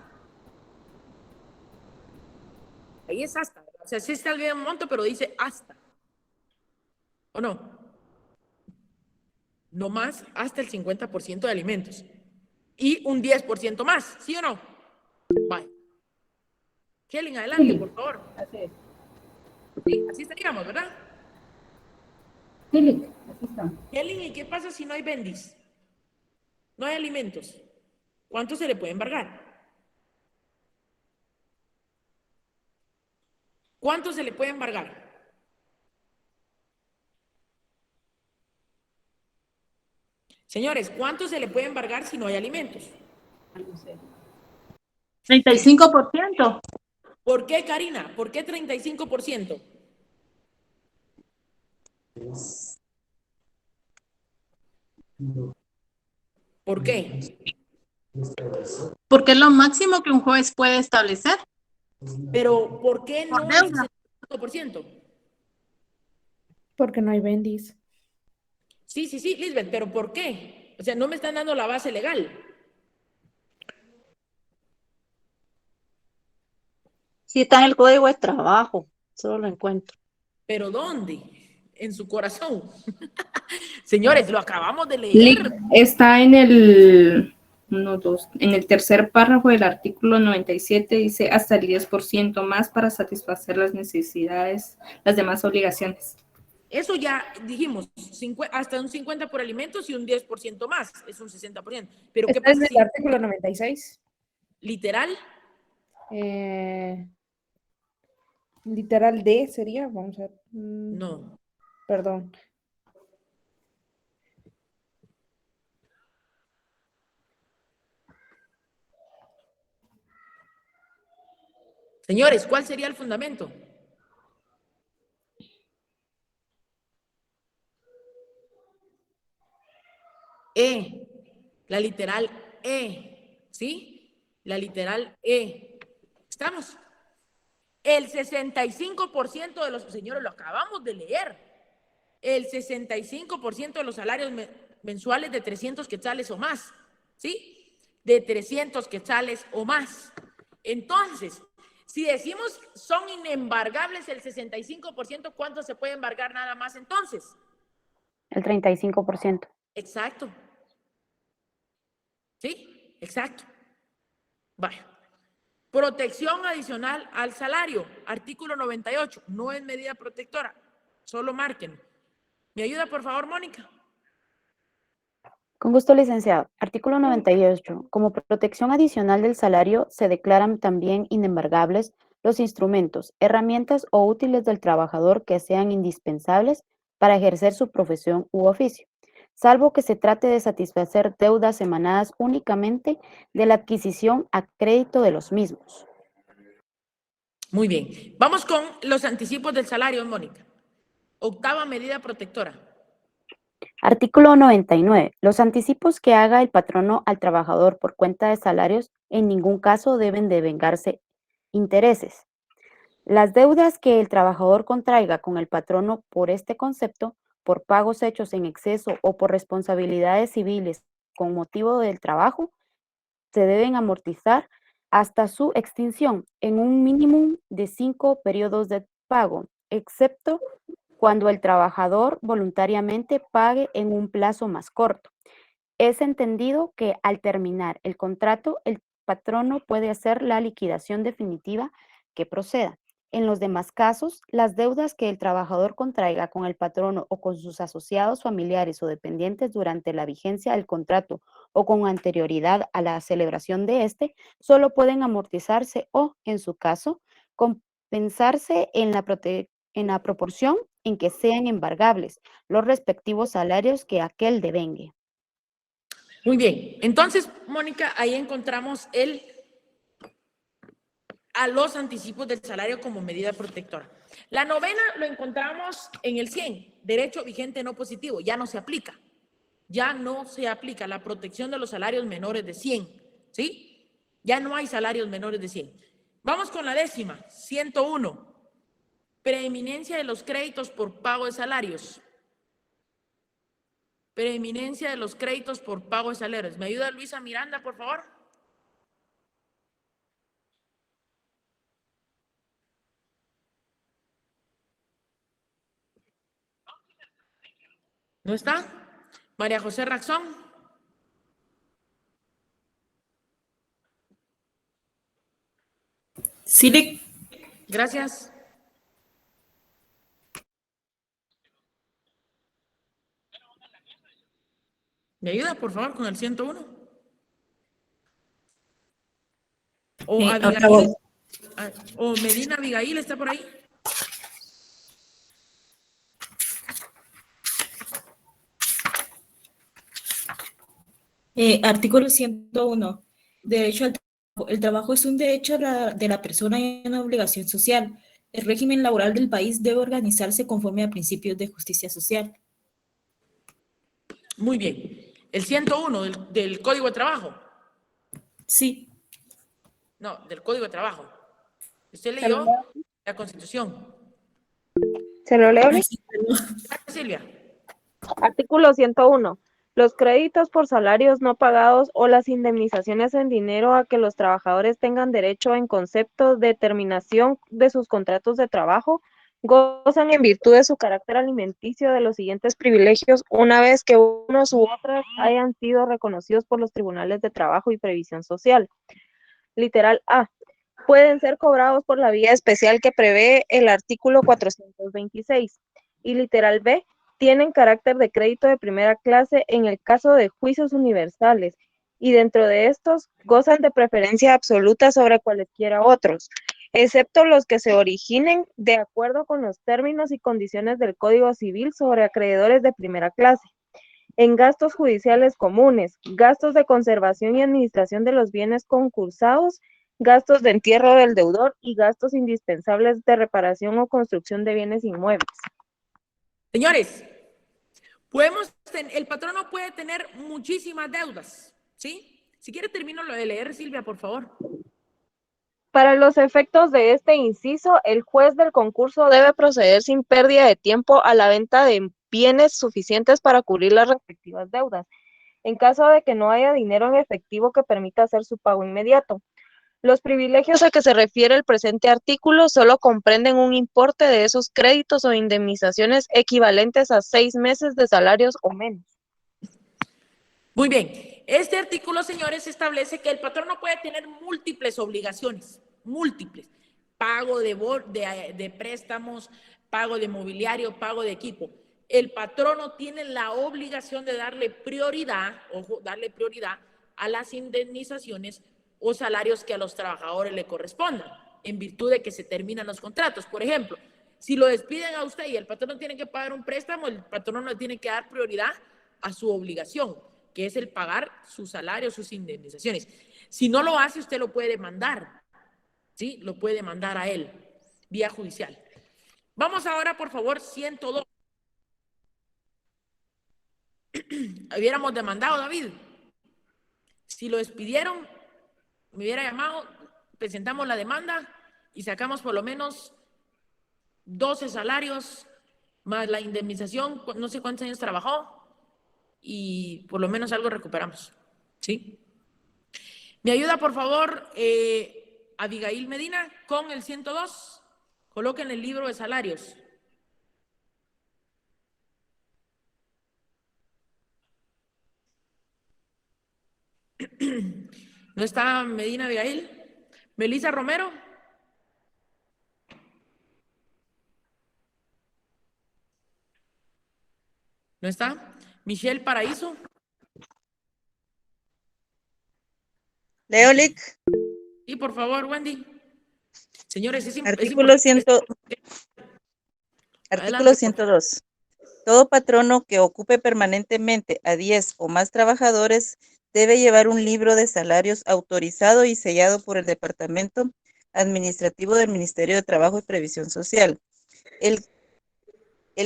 Ahí es hasta. O sea, sí está el bien monto, pero dice hasta. ¿O no? No más hasta el 50% de alimentos. Y un 10% más, ¿sí o no? Bye. Helen, adelante, por favor. Así es. Sí, así estaríamos, ¿verdad? Sí, así estamos. Helen, ¿y qué pasa si no hay bendis? No hay alimentos. ¿Cuánto se le puede embargar? ¿Cuánto se le puede embargar? Señores, ¿cuánto se le puede embargar si no hay alimentos? 35%. ¿Por qué, Karina? ¿Por qué 35%? ¿Por qué? Porque es lo máximo que un juez puede establecer. Pero, ¿por qué no el 65%? Porque no hay bendis. Sí, Lisbeth, pero ¿por qué? O sea, no me están dando la base legal. Sí, está en el código de trabajo, solo lo encuentro. ¿Pero dónde? En su corazón. Señores, lo acabamos de leer. Está en el tercer párrafo del artículo 97, dice hasta el 10% más para satisfacer las necesidades, las demás obligaciones. Eso ya dijimos, hasta un 50% por alimentos y un 10% más, es un 60%. Pero ¿qué pasa es el artículo 96. ¿Literal? Literal D sería, vamos a ver. No. Perdón. Señores, ¿cuál sería el fundamento? La literal ¿sí? La literal ¿Estamos? El 65% de los, señores, lo acabamos de leer, el 65% de los salarios mensuales de 300 quetzales o más, ¿sí? De 300 quetzales o más. Entonces, si decimos son inembargables el 65%, ¿cuánto se puede embargar nada más entonces? El 35%. Exacto. ¿Sí? Exacto. Vaya. Protección adicional al salario. Artículo 98. No es medida protectora. Solo marquen. ¿Me ayuda, por favor, Mónica? Con gusto, licenciado. Artículo 98. Como protección adicional del salario, se declaran también inembargables los instrumentos, herramientas o útiles del trabajador que sean indispensables para ejercer su profesión u oficio, salvo que se trate de satisfacer deudas emanadas únicamente de la adquisición a crédito de los mismos. Muy bien. Vamos con los anticipos del salario, Mónica. Octava medida protectora. Artículo 99. Los anticipos que haga el patrono al trabajador por cuenta de salarios en ningún caso deben devengarse intereses. Las deudas que el trabajador contraiga con el patrono por este concepto, por pagos hechos en exceso o por responsabilidades civiles con motivo del trabajo, se deben amortizar hasta su extinción en un mínimo de 5 periodos de pago, excepto cuando el trabajador voluntariamente pague en un plazo más corto. Es entendido que al terminar el contrato, el patrono puede hacer la liquidación definitiva que proceda. En los demás casos, las deudas que el trabajador contraiga con el patrono o con sus asociados familiares o dependientes durante la vigencia del contrato o con anterioridad a la celebración de este, solo pueden amortizarse o, en su caso, compensarse en la proporción en que sean embargables los respectivos salarios que aquel devengue. Muy bien. Entonces, Mónica, ahí encontramos a los anticipos del salario como medida protectora. La novena lo encontramos en el 100, derecho vigente no positivo, ya no se aplica. Ya no se aplica la protección de los salarios menores de 100, ¿sí? Ya no hay salarios menores de 100. Vamos con la décima, 101. Preeminencia de los créditos por pago de salarios. Preeminencia de los créditos por pago de salarios. ¿Me ayuda Luisa Miranda, por favor? ¿No está? María José Raxón. Sí, Gracias. ¿Me ayuda, por favor, con el 101? O Abigail, o Medina Abigail, ¿está por ahí? Artículo 101. Derecho al trabajo. El trabajo es un derecho de la persona y una obligación social. El régimen laboral del país debe organizarse conforme a principios de justicia social. Muy bien. El 101 del Código de Trabajo. Sí. No, del Código de Trabajo. Usted leyó la Constitución. ¿Se lo leo? Silvia. Artículo 101. Los créditos por salarios no pagados o las indemnizaciones en dinero a que los trabajadores tengan derecho en concepto de terminación de sus contratos de trabajo gozan en virtud de su carácter alimenticio de los siguientes privilegios una vez que unos u otros hayan sido reconocidos por los tribunales de trabajo y previsión social. Literal A. Pueden ser cobrados por la vía especial que prevé el artículo 426. Y literal B. Tienen carácter de crédito de primera clase en el caso de juicios universales y dentro de estos gozan de preferencia absoluta sobre cualesquiera otros, excepto los que se originen de acuerdo con los términos y condiciones del Código Civil sobre acreedores de primera clase. En gastos judiciales comunes, gastos de conservación y administración de los bienes concursados, gastos de entierro del deudor y gastos indispensables de reparación o construcción de bienes inmuebles. Señores, el patrono puede tener muchísimas deudas, ¿sí? Si quiere termino lo de leer, Silvia, por favor. Para los efectos de este inciso, el juez del concurso debe proceder sin pérdida de tiempo a la venta de bienes suficientes para cubrir las respectivas deudas, en caso de que no haya dinero en efectivo que permita hacer su pago inmediato. Los privilegios a que se refiere el presente artículo solo comprenden un importe de esos créditos o indemnizaciones equivalentes a 6 meses de salarios o menos. Muy bien. Este artículo, señores, establece que el patrón no puede tener múltiples obligaciones, múltiples. Pago de préstamos, pago de mobiliario, pago de equipo. El patrono tiene la obligación de darle prioridad, ojo, darle prioridad a las indemnizaciones o salarios que a los trabajadores le correspondan, en virtud de que se terminan los contratos. Por ejemplo, si lo despiden a usted y el patrono tiene que pagar un préstamo, el patrono no tiene que dar prioridad a su obligación, que es el pagar su salario, sus indemnizaciones. Si no lo hace, usted lo puede demandar, ¿sí? Lo puede demandar a él, vía judicial. Vamos ahora, por favor, 102. Hubiéramos demandado, David. Si lo despidieron, me hubiera llamado, presentamos la demanda y sacamos por lo menos 12 salarios más la indemnización, no sé cuántos años trabajó, y por lo menos algo recuperamos, ¿sí? ¿Me ayuda, por favor, Abigail Medina, con el 102? Coloquen el libro de salarios. ¿No está Medina Abigail? ¿Melissa Romero? ¿No está? ¿Michelle Paraíso? Leolic. Sí, por favor, Wendy. Señores, Artículo 102. Todo patrono que ocupe permanentemente a 10 o más trabajadores debe llevar un libro de salarios autorizado y sellado por el Departamento Administrativo del Ministerio de Trabajo y Previsión Social, el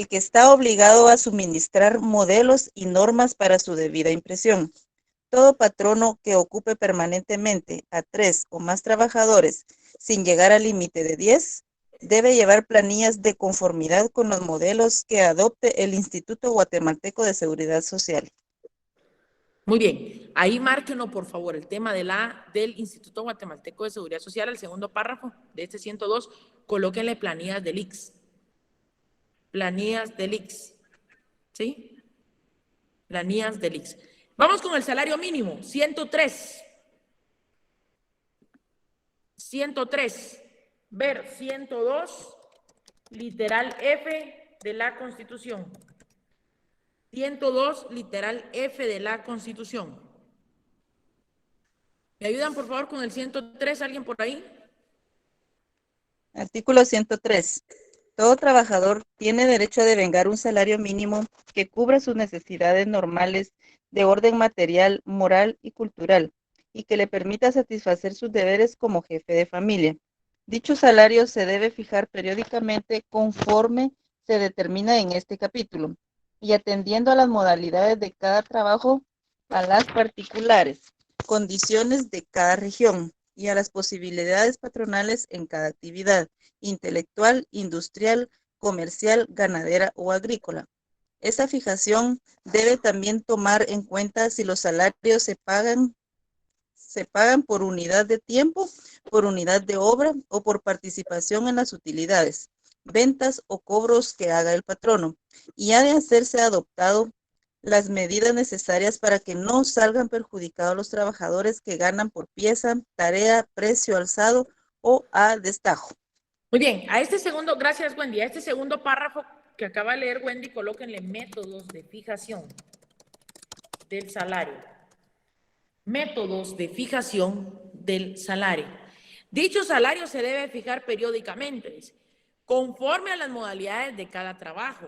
que está obligado a suministrar modelos y normas para su debida impresión. Todo patrono que ocupe permanentemente a 3 o más trabajadores sin llegar al límite de 10 debe llevar planillas de conformidad con los modelos que adopte el Instituto Guatemalteco de Seguridad Social. Muy bien, ahí márquenlo, por favor, el tema del Instituto Guatemalteco de Seguridad Social, el segundo párrafo de este 102, colóquenle planillas del IX. Planillas del IX, ¿sí? Planillas del IX. Vamos con el salario mínimo, 103. 103. Ver 102, literal F de la Constitución. 102, literal F de la Constitución. ¿Me ayudan, por favor, con el 103? ¿Alguien por ahí? Artículo 103. Todo trabajador tiene derecho a devengar un salario mínimo que cubra sus necesidades normales de orden material, moral y cultural, y que le permita satisfacer sus deberes como jefe de familia. Dicho salario se debe fijar periódicamente conforme se determina en este capítulo, y atendiendo a las modalidades de cada trabajo, a las particulares condiciones de cada región y a las posibilidades patronales en cada actividad intelectual, industrial, comercial, ganadera o agrícola. Esa fijación debe también tomar en cuenta si los salarios se pagan por unidad de tiempo, por unidad de obra o por participación en las utilidades, ventas o cobros que haga el patrono, y ha de hacerse adoptado las medidas necesarias para que no salgan perjudicados los trabajadores que ganan por pieza, tarea, precio alzado o a destajo. Muy bien, a este segundo, gracias Wendy, a este segundo párrafo que acaba de leer Wendy, colóquenle métodos de fijación del salario. Métodos de fijación del salario. Dicho salario se debe fijar periódicamente, conforme a las modalidades de cada trabajo.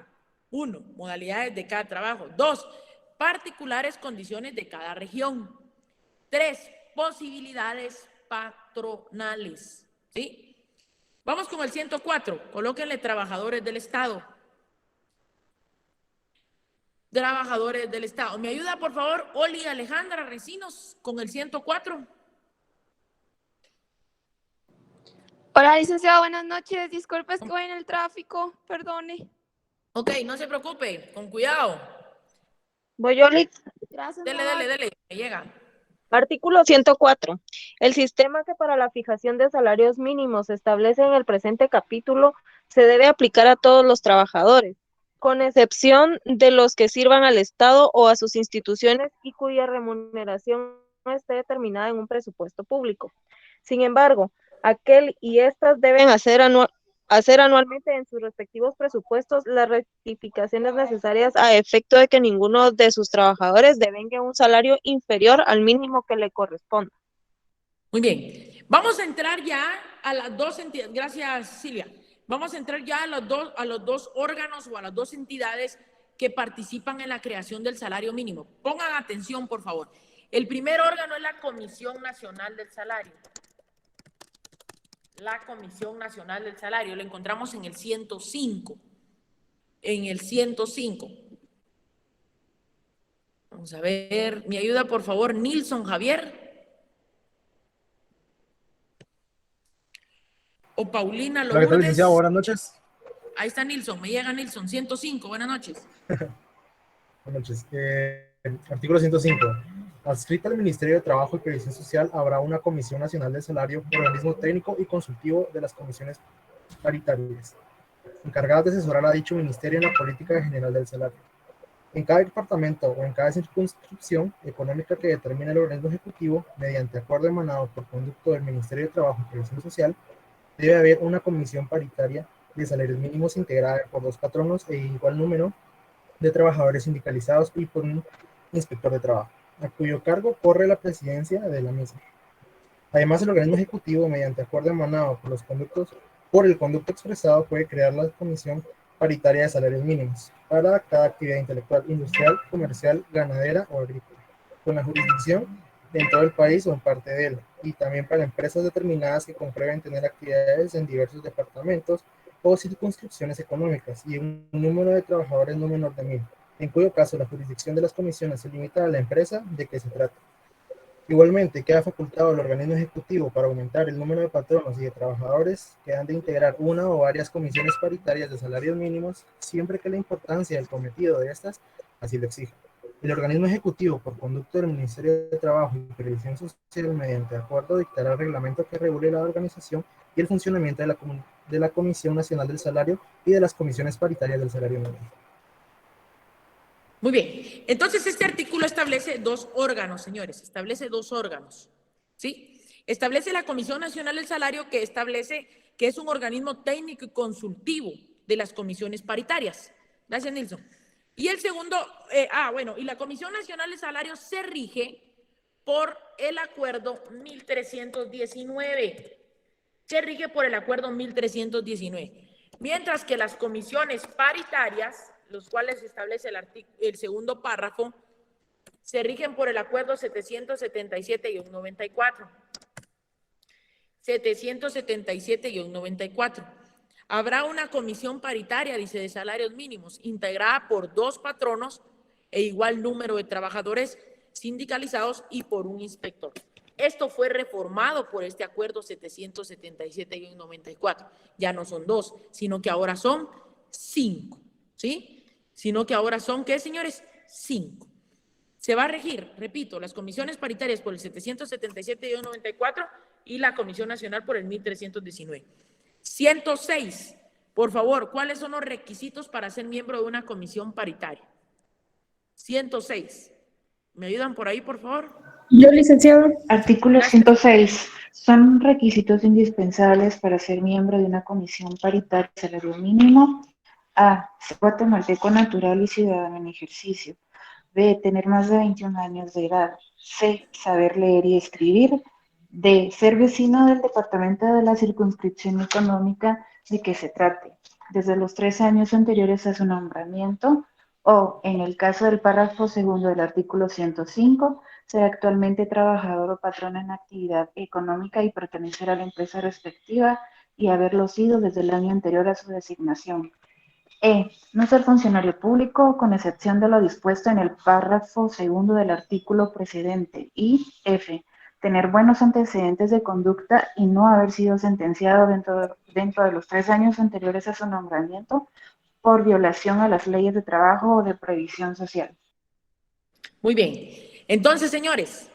1, modalidades de cada trabajo. 2, particulares condiciones de cada región. 3, posibilidades patronales. ¿Sí? Vamos con el 104. Colóquenle trabajadores del Estado. Trabajadores del Estado. ¿Me ayuda, por favor, Oli Alejandra Recinos con el 104? Hola, licenciado, buenas noches. Disculpe, es que voy en el tráfico, perdone. Ok, no se preocupe, con cuidado. Voy yo, Lick. Gracias. Dele, me llega. Artículo 104. El sistema que para la fijación de salarios mínimos se establece en el presente capítulo se debe aplicar a todos los trabajadores. con excepción de los que sirvan al Estado o a sus instituciones y cuya remuneración no esté determinada en un presupuesto público. Sin embargo, aquel y estas deben hacer anualmente en sus respectivos presupuestos las rectificaciones necesarias a efecto de que ninguno de sus trabajadores devengue un salario inferior al mínimo que le corresponda. Muy bien, vamos a entrar ya a las dos entidades, gracias Silvia, vamos a entrar ya a los dos órganos o a las dos entidades que participan en la creación del salario mínimo. Pongan atención, por favor. El primer órgano es la Comisión Nacional del Salario. La Comisión Nacional del Salario, lo encontramos en el 105. En el 105. Vamos a ver, ¿me ayuda por favor Nilson Javier? O Paulina Hola, ¿qué tal, licenciado? Buenas noches. Ahí está Nilson, me llega Nilson, 105, buenas noches. Buenas noches. Artículo 105. Adscrita al Ministerio de Trabajo y Previsión Social habrá una Comisión Nacional del Salario, organismo técnico y consultivo de las comisiones paritarias, encargadas de asesorar a dicho ministerio en la política general del salario. En cada departamento o en cada circunscripción económica que determine el organismo ejecutivo, mediante acuerdo emanado por conducto del Ministerio de Trabajo y Previsión Social, debe haber una comisión paritaria de salarios mínimos integrada por 2 patronos e igual número de trabajadores sindicalizados y por un inspector de trabajo, a cuyo cargo corre la presidencia de la misma. Además, el organismo ejecutivo, mediante acuerdo emanado por el conducto expresado, puede crear la comisión paritaria de salarios mínimos para cada actividad intelectual, industrial, comercial, ganadera o agrícola, con la jurisdicción en todo el país o en parte de él, y también para empresas determinadas que comprueben tener actividades en diversos departamentos o circunscripciones económicas y un número de trabajadores no menor de 1000, en cuyo caso la jurisdicción de las comisiones se limita a la empresa de que se trata. Igualmente, queda facultado al organismo ejecutivo para aumentar el número de patronos y de trabajadores que han de integrar una o varias comisiones paritarias de salarios mínimos, siempre que la importancia del cometido de estas así lo exija. El organismo ejecutivo, por conducto del Ministerio de Trabajo y Previsión Social, mediante acuerdo, dictará el reglamento que regule la organización y el funcionamiento de la Comisión Nacional del Salario y de las comisiones paritarias del salario mínimo. Muy bien, entonces este artículo establece 2 órganos, señores, establece 2 órganos, ¿sí? Establece la Comisión Nacional del Salario, que establece que es un organismo técnico y consultivo de las comisiones paritarias. Gracias, Nilson. Y el segundo, y la Comisión Nacional del Salario se rige por el acuerdo 1319. Se rige por el acuerdo 1319. Mientras que las comisiones paritarias, los cuales establece el segundo párrafo, se rigen por el acuerdo 777-94. 777-94. Habrá una comisión paritaria, dice, de salarios mínimos, integrada por 2 patronos e igual número de trabajadores sindicalizados y por un inspector. Esto fue reformado por este acuerdo 777-94. Ya no son 2, sino que ahora son 5, ¿sí? Sino que ahora son, ¿qué, señores? 5. Se va a regir, repito, las comisiones paritarias por el 777-94 y la Comisión Nacional por el 1319. 106. Por favor, ¿cuáles son los requisitos para ser miembro de una comisión paritaria? 106. ¿Me ayudan por ahí, por favor? Yo, licenciado. Artículo 106. Son requisitos indispensables para ser miembro de una comisión paritaria de salario mínimo. A. Ser guatemalteco natural y ciudadano en ejercicio. B. Tener más de 21 años de edad. C. Saber leer y escribir. D. Ser vecino del departamento de la circunscripción económica de que se trate, desde los 3 años anteriores a su nombramiento, o, en el caso del párrafo segundo del artículo 105, ser actualmente trabajador o patrón en actividad económica y pertenecer a la empresa respectiva y haberlo sido desde el año anterior a su designación. E. No ser funcionario público, con excepción de lo dispuesto en el párrafo segundo del artículo precedente. Y F. Tener buenos antecedentes de conducta y no haber sido sentenciado dentro de los 3 años anteriores a su nombramiento por violación a las leyes de trabajo o de previsión social. Muy bien. Entonces, señores,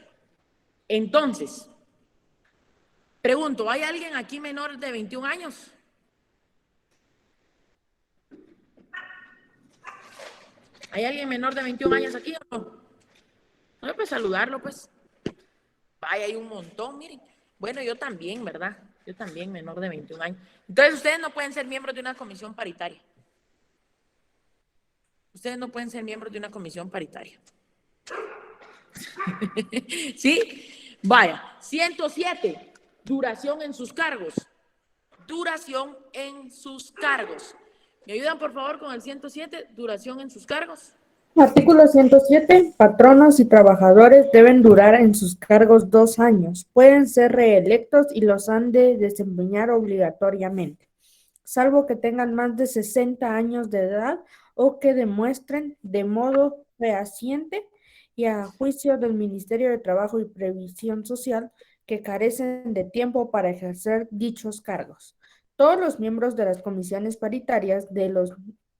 pregunto, ¿hay alguien aquí menor de 21 años? ¿Hay alguien menor de 21 años aquí o no? No, pues saludarlo, pues. Vaya, hay un montón, miren. Bueno, yo también, ¿verdad? Yo también, menor de 21 años. Entonces, ustedes no pueden ser miembros de una comisión paritaria. Ustedes no pueden ser miembros de una comisión paritaria. ¿Sí? Vaya, 107, duración en sus cargos. Duración en sus cargos. ¿Me ayudan, por favor, con el 107, duración en sus cargos? Artículo 107. Patronos y trabajadores deben durar en sus cargos 2 años. Pueden ser reelectos y los han de desempeñar obligatoriamente, salvo que tengan más de 60 años de edad o que demuestren de modo fehaciente y a juicio del Ministerio de Trabajo y Previsión Social que carecen de tiempo para ejercer dichos cargos. Todos los miembros de las comisiones paritarias de los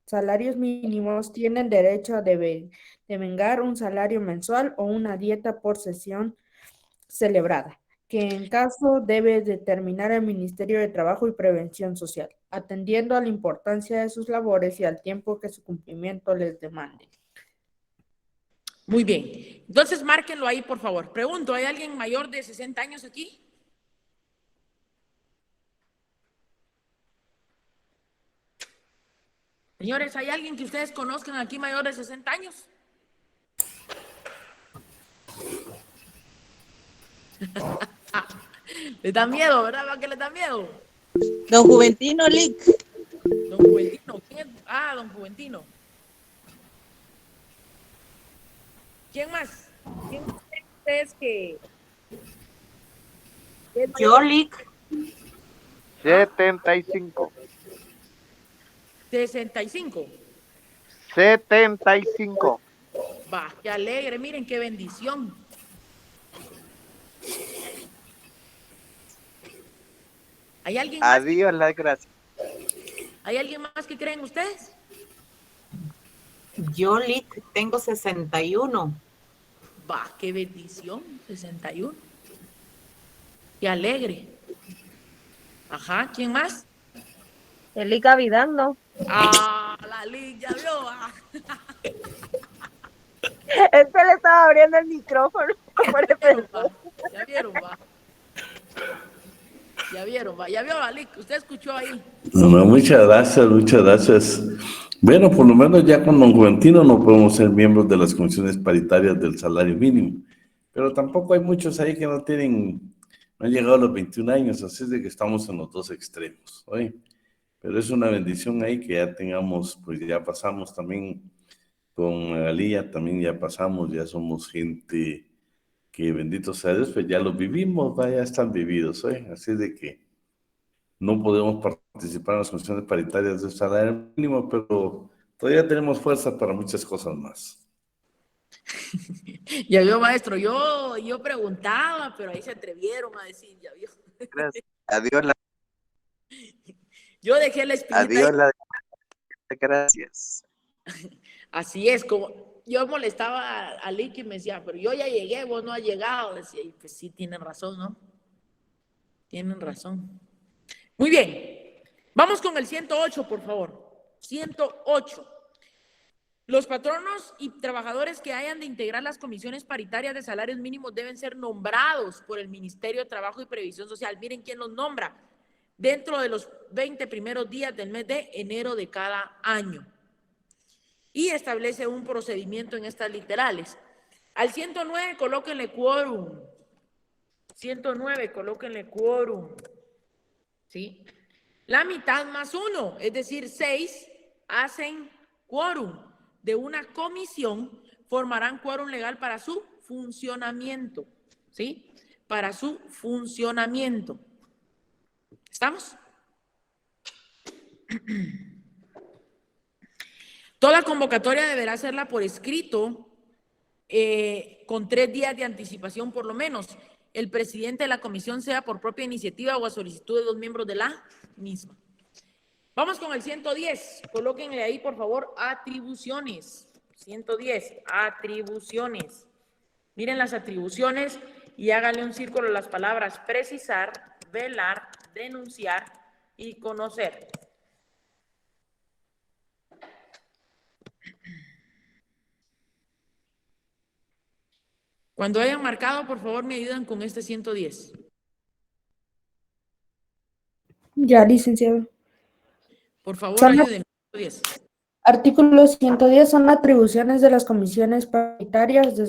salarios mínimos tienen derecho a devengar un salario mensual o una dieta por sesión celebrada, que en caso debe determinar el Ministerio de Trabajo y Previsión Social, atendiendo a la importancia de sus labores y al tiempo que su cumplimiento les demande. Muy bien. Entonces, márquenlo ahí, por favor. Pregunto, ¿hay alguien mayor de 60 años aquí? Señores, ¿hay alguien que ustedes conozcan aquí mayor de 60 años? Les da miedo, ¿verdad? ¿Va que les da miedo? Don Juventino, Lic. Don Juventino, ¿quién es? Ah, don Juventino. ¿Quién más? ¿Quién creen ustedes que es mayor? Yo, Lic. 75. 65. 75. Va, qué alegre, miren qué bendición. ¿Hay alguien más? Adiós, las gracias. ¿Hay alguien más que creen ustedes? Yo, Lic, tengo 61. Va, qué bendición, 61. Qué alegre. Ajá, ¿quién más? El Lic Gavidando. Ah, la Lic, ya vio. Ah. Es que le estaba abriendo el micrófono. Ya vieron, va. Ya vieron, va. Ya vio la Lic, usted escuchó ahí. No, muchas gracias. Bueno, por lo menos ya con don Juventino no podemos ser miembros de las comisiones paritarias del salario mínimo, pero tampoco hay muchos ahí que no han llegado a los 21 años, así es de que estamos en los dos extremos, ¿oye? Pero es una bendición ahí que ya tengamos, pues ya pasamos también con Alía, también ya pasamos, ya somos gente que bendito sea Dios, pues ya lo vivimos, ya están vividos, ¿oye? Así es de que no podemos participar en las comisiones paritarias del salario mínimo, pero todavía tenemos fuerza para muchas cosas más. Ya vio, maestro, yo preguntaba, pero ahí se atrevieron a decir, ya vio. Gracias. Adiós, Yo dejé la espinita. Adiós, gracias. Así es, como yo molestaba a Lick y me decía, pero yo ya llegué, vos no has llegado. Decía, y pues sí, tienen razón, ¿no? Tienen razón. Muy bien, vamos con el 108, por favor. 108. Los patronos y trabajadores que hayan de integrar las comisiones paritarias de salarios mínimos deben ser nombrados por el Ministerio de Trabajo y Previsión Social. Miren quién los nombra. Dentro de los 20 primeros días del mes de enero de cada año. Y establece un procedimiento en estas literales. Al 109, colóquenle quórum. 109, colóquenle quórum. ¿Sí? La mitad más 1, es decir, 6, hacen quórum de una comisión, formarán quórum legal para su funcionamiento. ¿Sí? Para su funcionamiento. ¿Estamos? Toda convocatoria deberá hacerla por escrito, con 3 días de anticipación por lo menos. El presidente de la comisión sea por propia iniciativa o a solicitud de 2 miembros de la misma. Vamos con el 110. Colóquenle ahí, por favor, atribuciones. 110, atribuciones. Miren las atribuciones y háganle un círculo a las palabras precisar, velar, denunciar y conocer. Cuando hayan marcado, por favor, me ayudan con este 110. Ya, licenciado. Por favor, Son ayúdenme. 110. Artículo 110 son atribuciones de las comisiones paritarias de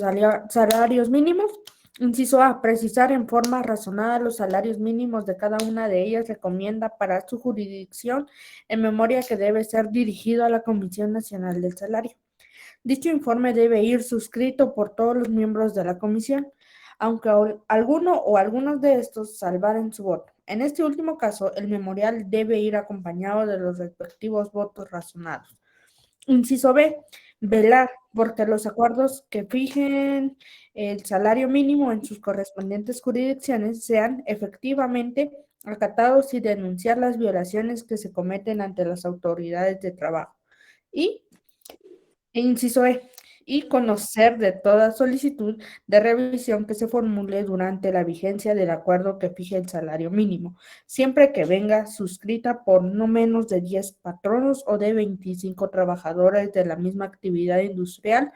salarios mínimos. Inciso A, precisar en forma razonada los salarios mínimos de cada una de ellas recomienda para su jurisdicción en memoria que debe ser dirigido a la Comisión Nacional del Salario. Dicho informe debe ir suscrito por todos los miembros de la comisión, aunque alguno o algunos de estos salvaren su voto. En este último caso, el memorial debe ir acompañado de los respectivos votos razonados. Inciso B, velar porque los acuerdos que fijen el salario mínimo en sus correspondientes jurisdicciones sean efectivamente acatados y denunciar las violaciones que se cometen ante las autoridades de trabajo. Inciso E, y conocer de toda solicitud de revisión que se formule durante la vigencia del acuerdo que fije el salario mínimo, siempre que venga suscrita por no menos de 10 patronos o de 25 trabajadores de la misma actividad industrial,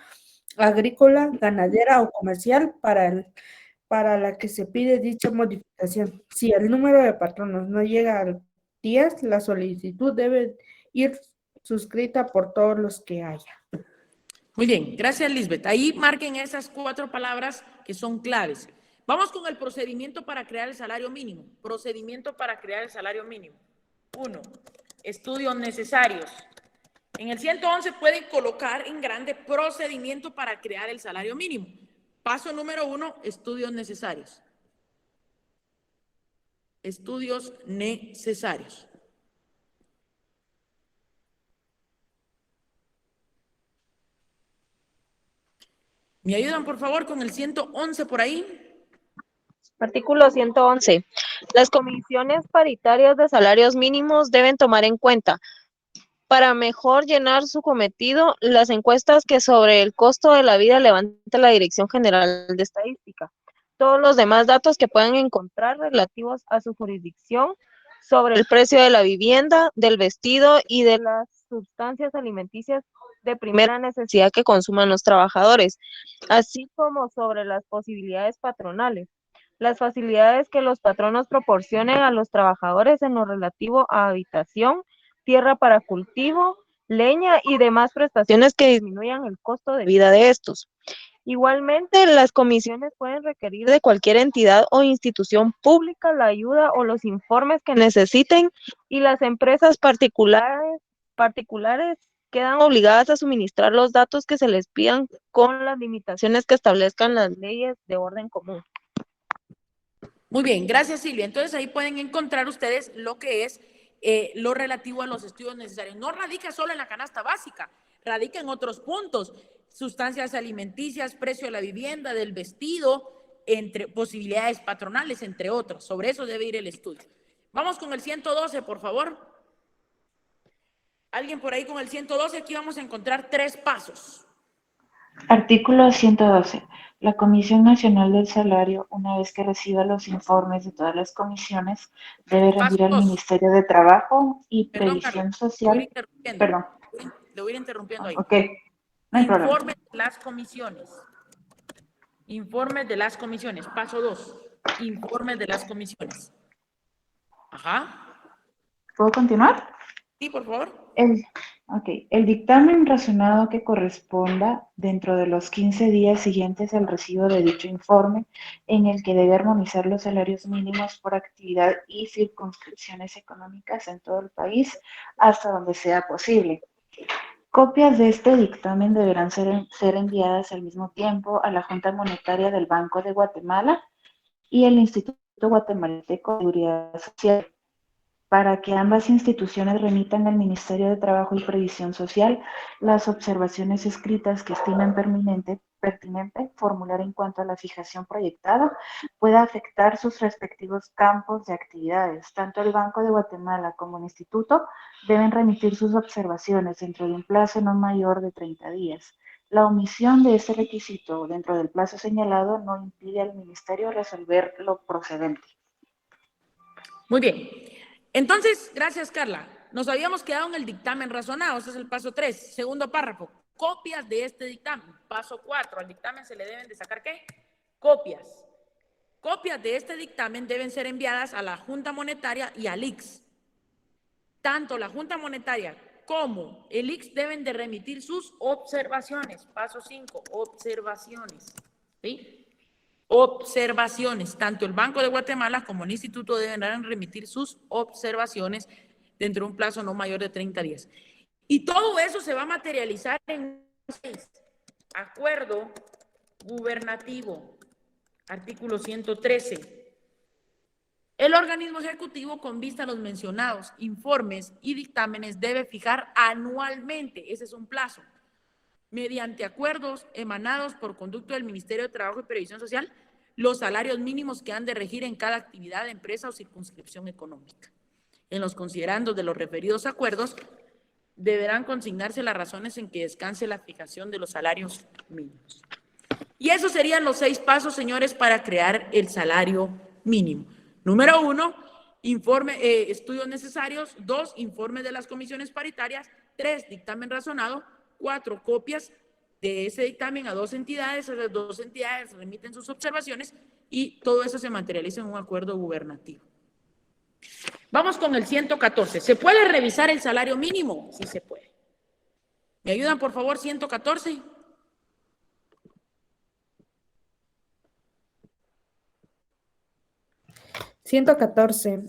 agrícola, ganadera o comercial para la que se pide dicha modificación. Si el número de patronos no llega a 10, la solicitud debe ir suscrita por todos los que haya. Muy bien, gracias, Lisbeth. Ahí marquen esas 4 palabras que son claves. Vamos con el procedimiento para crear el salario mínimo. Procedimiento para crear el salario mínimo. 1. Estudios necesarios. En el 111 pueden colocar en grande procedimiento para crear el salario mínimo. Paso número 1, estudios necesarios. Estudios necesarios. ¿Me ayudan, por favor, con el 111 por ahí? Artículo 111. Las comisiones paritarias de salarios mínimos deben tomar en cuenta, para mejor llenar su cometido, las encuestas que sobre el costo de la vida levanta la Dirección General de Estadística. Todos los demás datos que puedan encontrar relativos a su jurisdicción sobre el precio de la vivienda, del vestido y de las sustancias alimenticias de primera necesidad que consuman los trabajadores, así como sobre las posibilidades patronales, las facilidades que los patronos proporcionen a los trabajadores en lo relativo a habitación, tierra para cultivo, leña y demás prestaciones que disminuyan el costo de vida de estos. Igualmente, las comisiones pueden requerir de cualquier entidad o institución pública la ayuda o los informes que necesiten y las empresas particulares quedan obligadas a suministrar los datos que se les pidan con las limitaciones que establezcan las leyes de orden común. Muy bien, gracias, Silvia. Entonces ahí pueden encontrar ustedes lo que es lo relativo a los estudios necesarios. No radica solo en la canasta básica, radica en otros puntos. Sustancias alimenticias, precio de la vivienda, del vestido, entre posibilidades patronales, entre otros. Sobre eso debe ir el estudio. Vamos con el 112, por favor. ¿Alguien por ahí con el 112? Aquí vamos a encontrar 3 pasos. Artículo 112. La Comisión Nacional del Salario, una vez que reciba los informes de todas las comisiones, debe rendir al Ministerio de Trabajo y Previsión Social. Perdón. Le voy a ir interrumpiendo ahí. Ok, no hay problema. Informes de las comisiones. Informes de las comisiones. Paso 2. Informes de las comisiones. Ajá. ¿Puedo continuar? Sí, por favor. El dictamen razonado que corresponda dentro de los 15 días siguientes al recibo de dicho informe, en el que debe armonizar los salarios mínimos por actividad y circunscripciones económicas en todo el país, hasta donde sea posible. Copias de este dictamen deberán ser enviadas al mismo tiempo a la Junta Monetaria del Banco de Guatemala y el Instituto Guatemalteco de Seguridad Social, para que ambas instituciones remitan al Ministerio de Trabajo y Previsión Social las observaciones escritas que estimen pertinente formular en cuanto a la fijación proyectada pueda afectar sus respectivos campos de actividades. Tanto el Banco de Guatemala como el Instituto deben remitir sus observaciones dentro de un plazo no mayor de 30 días. La omisión de este requisito dentro del plazo señalado no impide al Ministerio resolver lo procedente. Muy bien. Entonces, gracias, Carla. Nos habíamos quedado en el dictamen razonado. Este es el paso 3. Segundo párrafo. Copias de este dictamen. Paso 4. Al dictamen se le deben de sacar, ¿qué? Copias. Copias de este dictamen deben ser enviadas a la Junta Monetaria y al ICS. Tanto la Junta Monetaria como el ICS deben de remitir sus observaciones. Paso 5, observaciones. ¿Sí? Observaciones. Tanto el Banco de Guatemala como el Instituto deberán remitir sus observaciones dentro de un plazo no mayor de 30 días. Y todo eso se va a materializar en 6. Acuerdo gubernativo. Artículo 113. El organismo ejecutivo, con vista a los mencionados informes y dictámenes, debe fijar anualmente, ese es un plazo, mediante acuerdos emanados por conducto del Ministerio de Trabajo y Previsión Social, los salarios mínimos que han de regir en cada actividad, empresa o circunscripción económica. En los considerandos de los referidos acuerdos, deberán consignarse las razones en que descanse la fijación de los salarios mínimos. Y esos serían los 6 pasos, señores, para crear el salario mínimo. Número 1, estudios necesarios. 2, informe de las comisiones paritarias. 3, dictamen razonado. 4, copias de ese dictamen a 2 entidades. Esas 2 entidades remiten sus observaciones y todo eso se materializa en un acuerdo gubernativo. Vamos con el 114. ¿Se puede revisar el salario mínimo? Sí se puede. ¿Me ayudan, por favor, 114?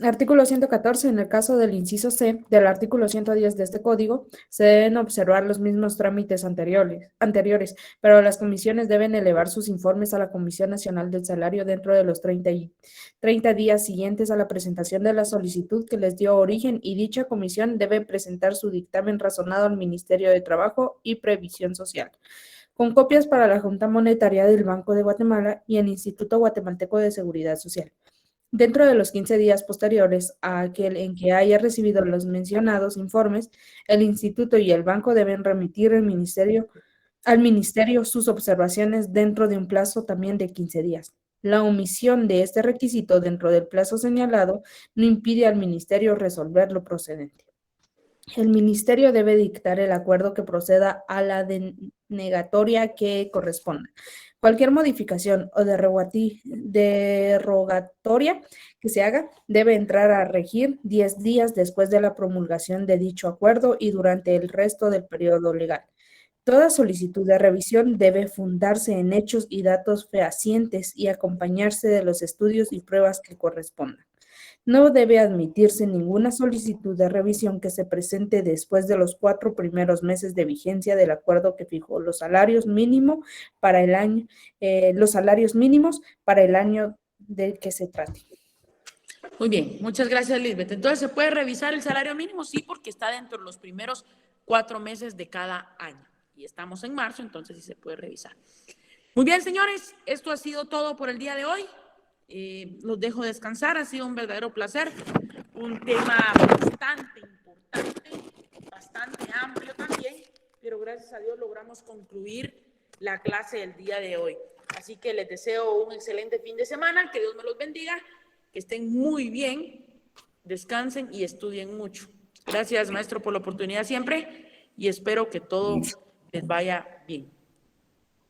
Artículo 114. En el caso del inciso C del artículo 110 de este código, se deben observar los mismos trámites anteriores, pero las comisiones deben elevar sus informes a la Comisión Nacional del Salario dentro de los 30 días siguientes a la presentación de la solicitud que les dio origen, y dicha comisión debe presentar su dictamen razonado al Ministerio de Trabajo y Previsión Social, con copias para la Junta Monetaria del Banco de Guatemala y el Instituto Guatemalteco de Seguridad Social. Dentro de los 15 días posteriores a aquel en que haya recibido los mencionados informes, el Instituto y el Banco deben remitir al Ministerio sus observaciones dentro de un plazo también de 15 días. La omisión de este requisito dentro del plazo señalado no impide al Ministerio resolver lo procedente. El Ministerio debe dictar el acuerdo que proceda a la denegatoria que corresponda. Cualquier modificación o derogatoria que se haga debe entrar a regir 10 días después de la promulgación de dicho acuerdo y durante el resto del periodo legal. Toda solicitud de revisión debe fundarse en hechos y datos fehacientes y acompañarse de los estudios y pruebas que correspondan. No debe admitirse ninguna solicitud de revisión que se presente después de los 4 primeros meses de vigencia del acuerdo que fijó los salarios mínimos para el año del que se trate. Muy bien, muchas gracias, Lisbeth. Entonces, ¿se puede revisar el salario mínimo? Sí, porque está dentro de los primeros 4 meses de cada año. Y estamos en marzo, entonces sí se puede revisar. Muy bien, señores, esto ha sido todo por el día de hoy. Los dejo descansar, ha sido un verdadero placer, un tema bastante importante, bastante amplio también, pero gracias a Dios logramos concluir la clase del día de hoy. Así que les deseo un excelente fin de semana, que Dios me los bendiga, que estén muy bien, descansen y estudien mucho. Gracias, maestro, por la oportunidad siempre y espero que todo les vaya bien.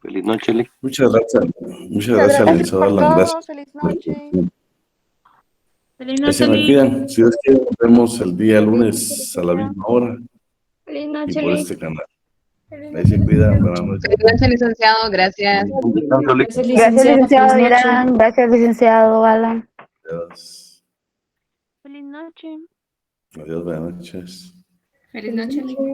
Feliz noche, Lee. Muchas gracias. Muchas gracias, Liz. Gracias. Feliz noche. Feliz Ahí noche, se me Lee. cuidan. Si Dios quiere, nos vemos el día lunes a la misma hora Feliz y noche, por Lee. este canal. Ahí se cuidan. Buenas noches. Feliz noche, licenciado. Gracias. Gracias, licenciado Irán. Gracias, licenciado Alan. Adiós. Feliz noche. Adiós, buenas noches. Feliz noche, Lee.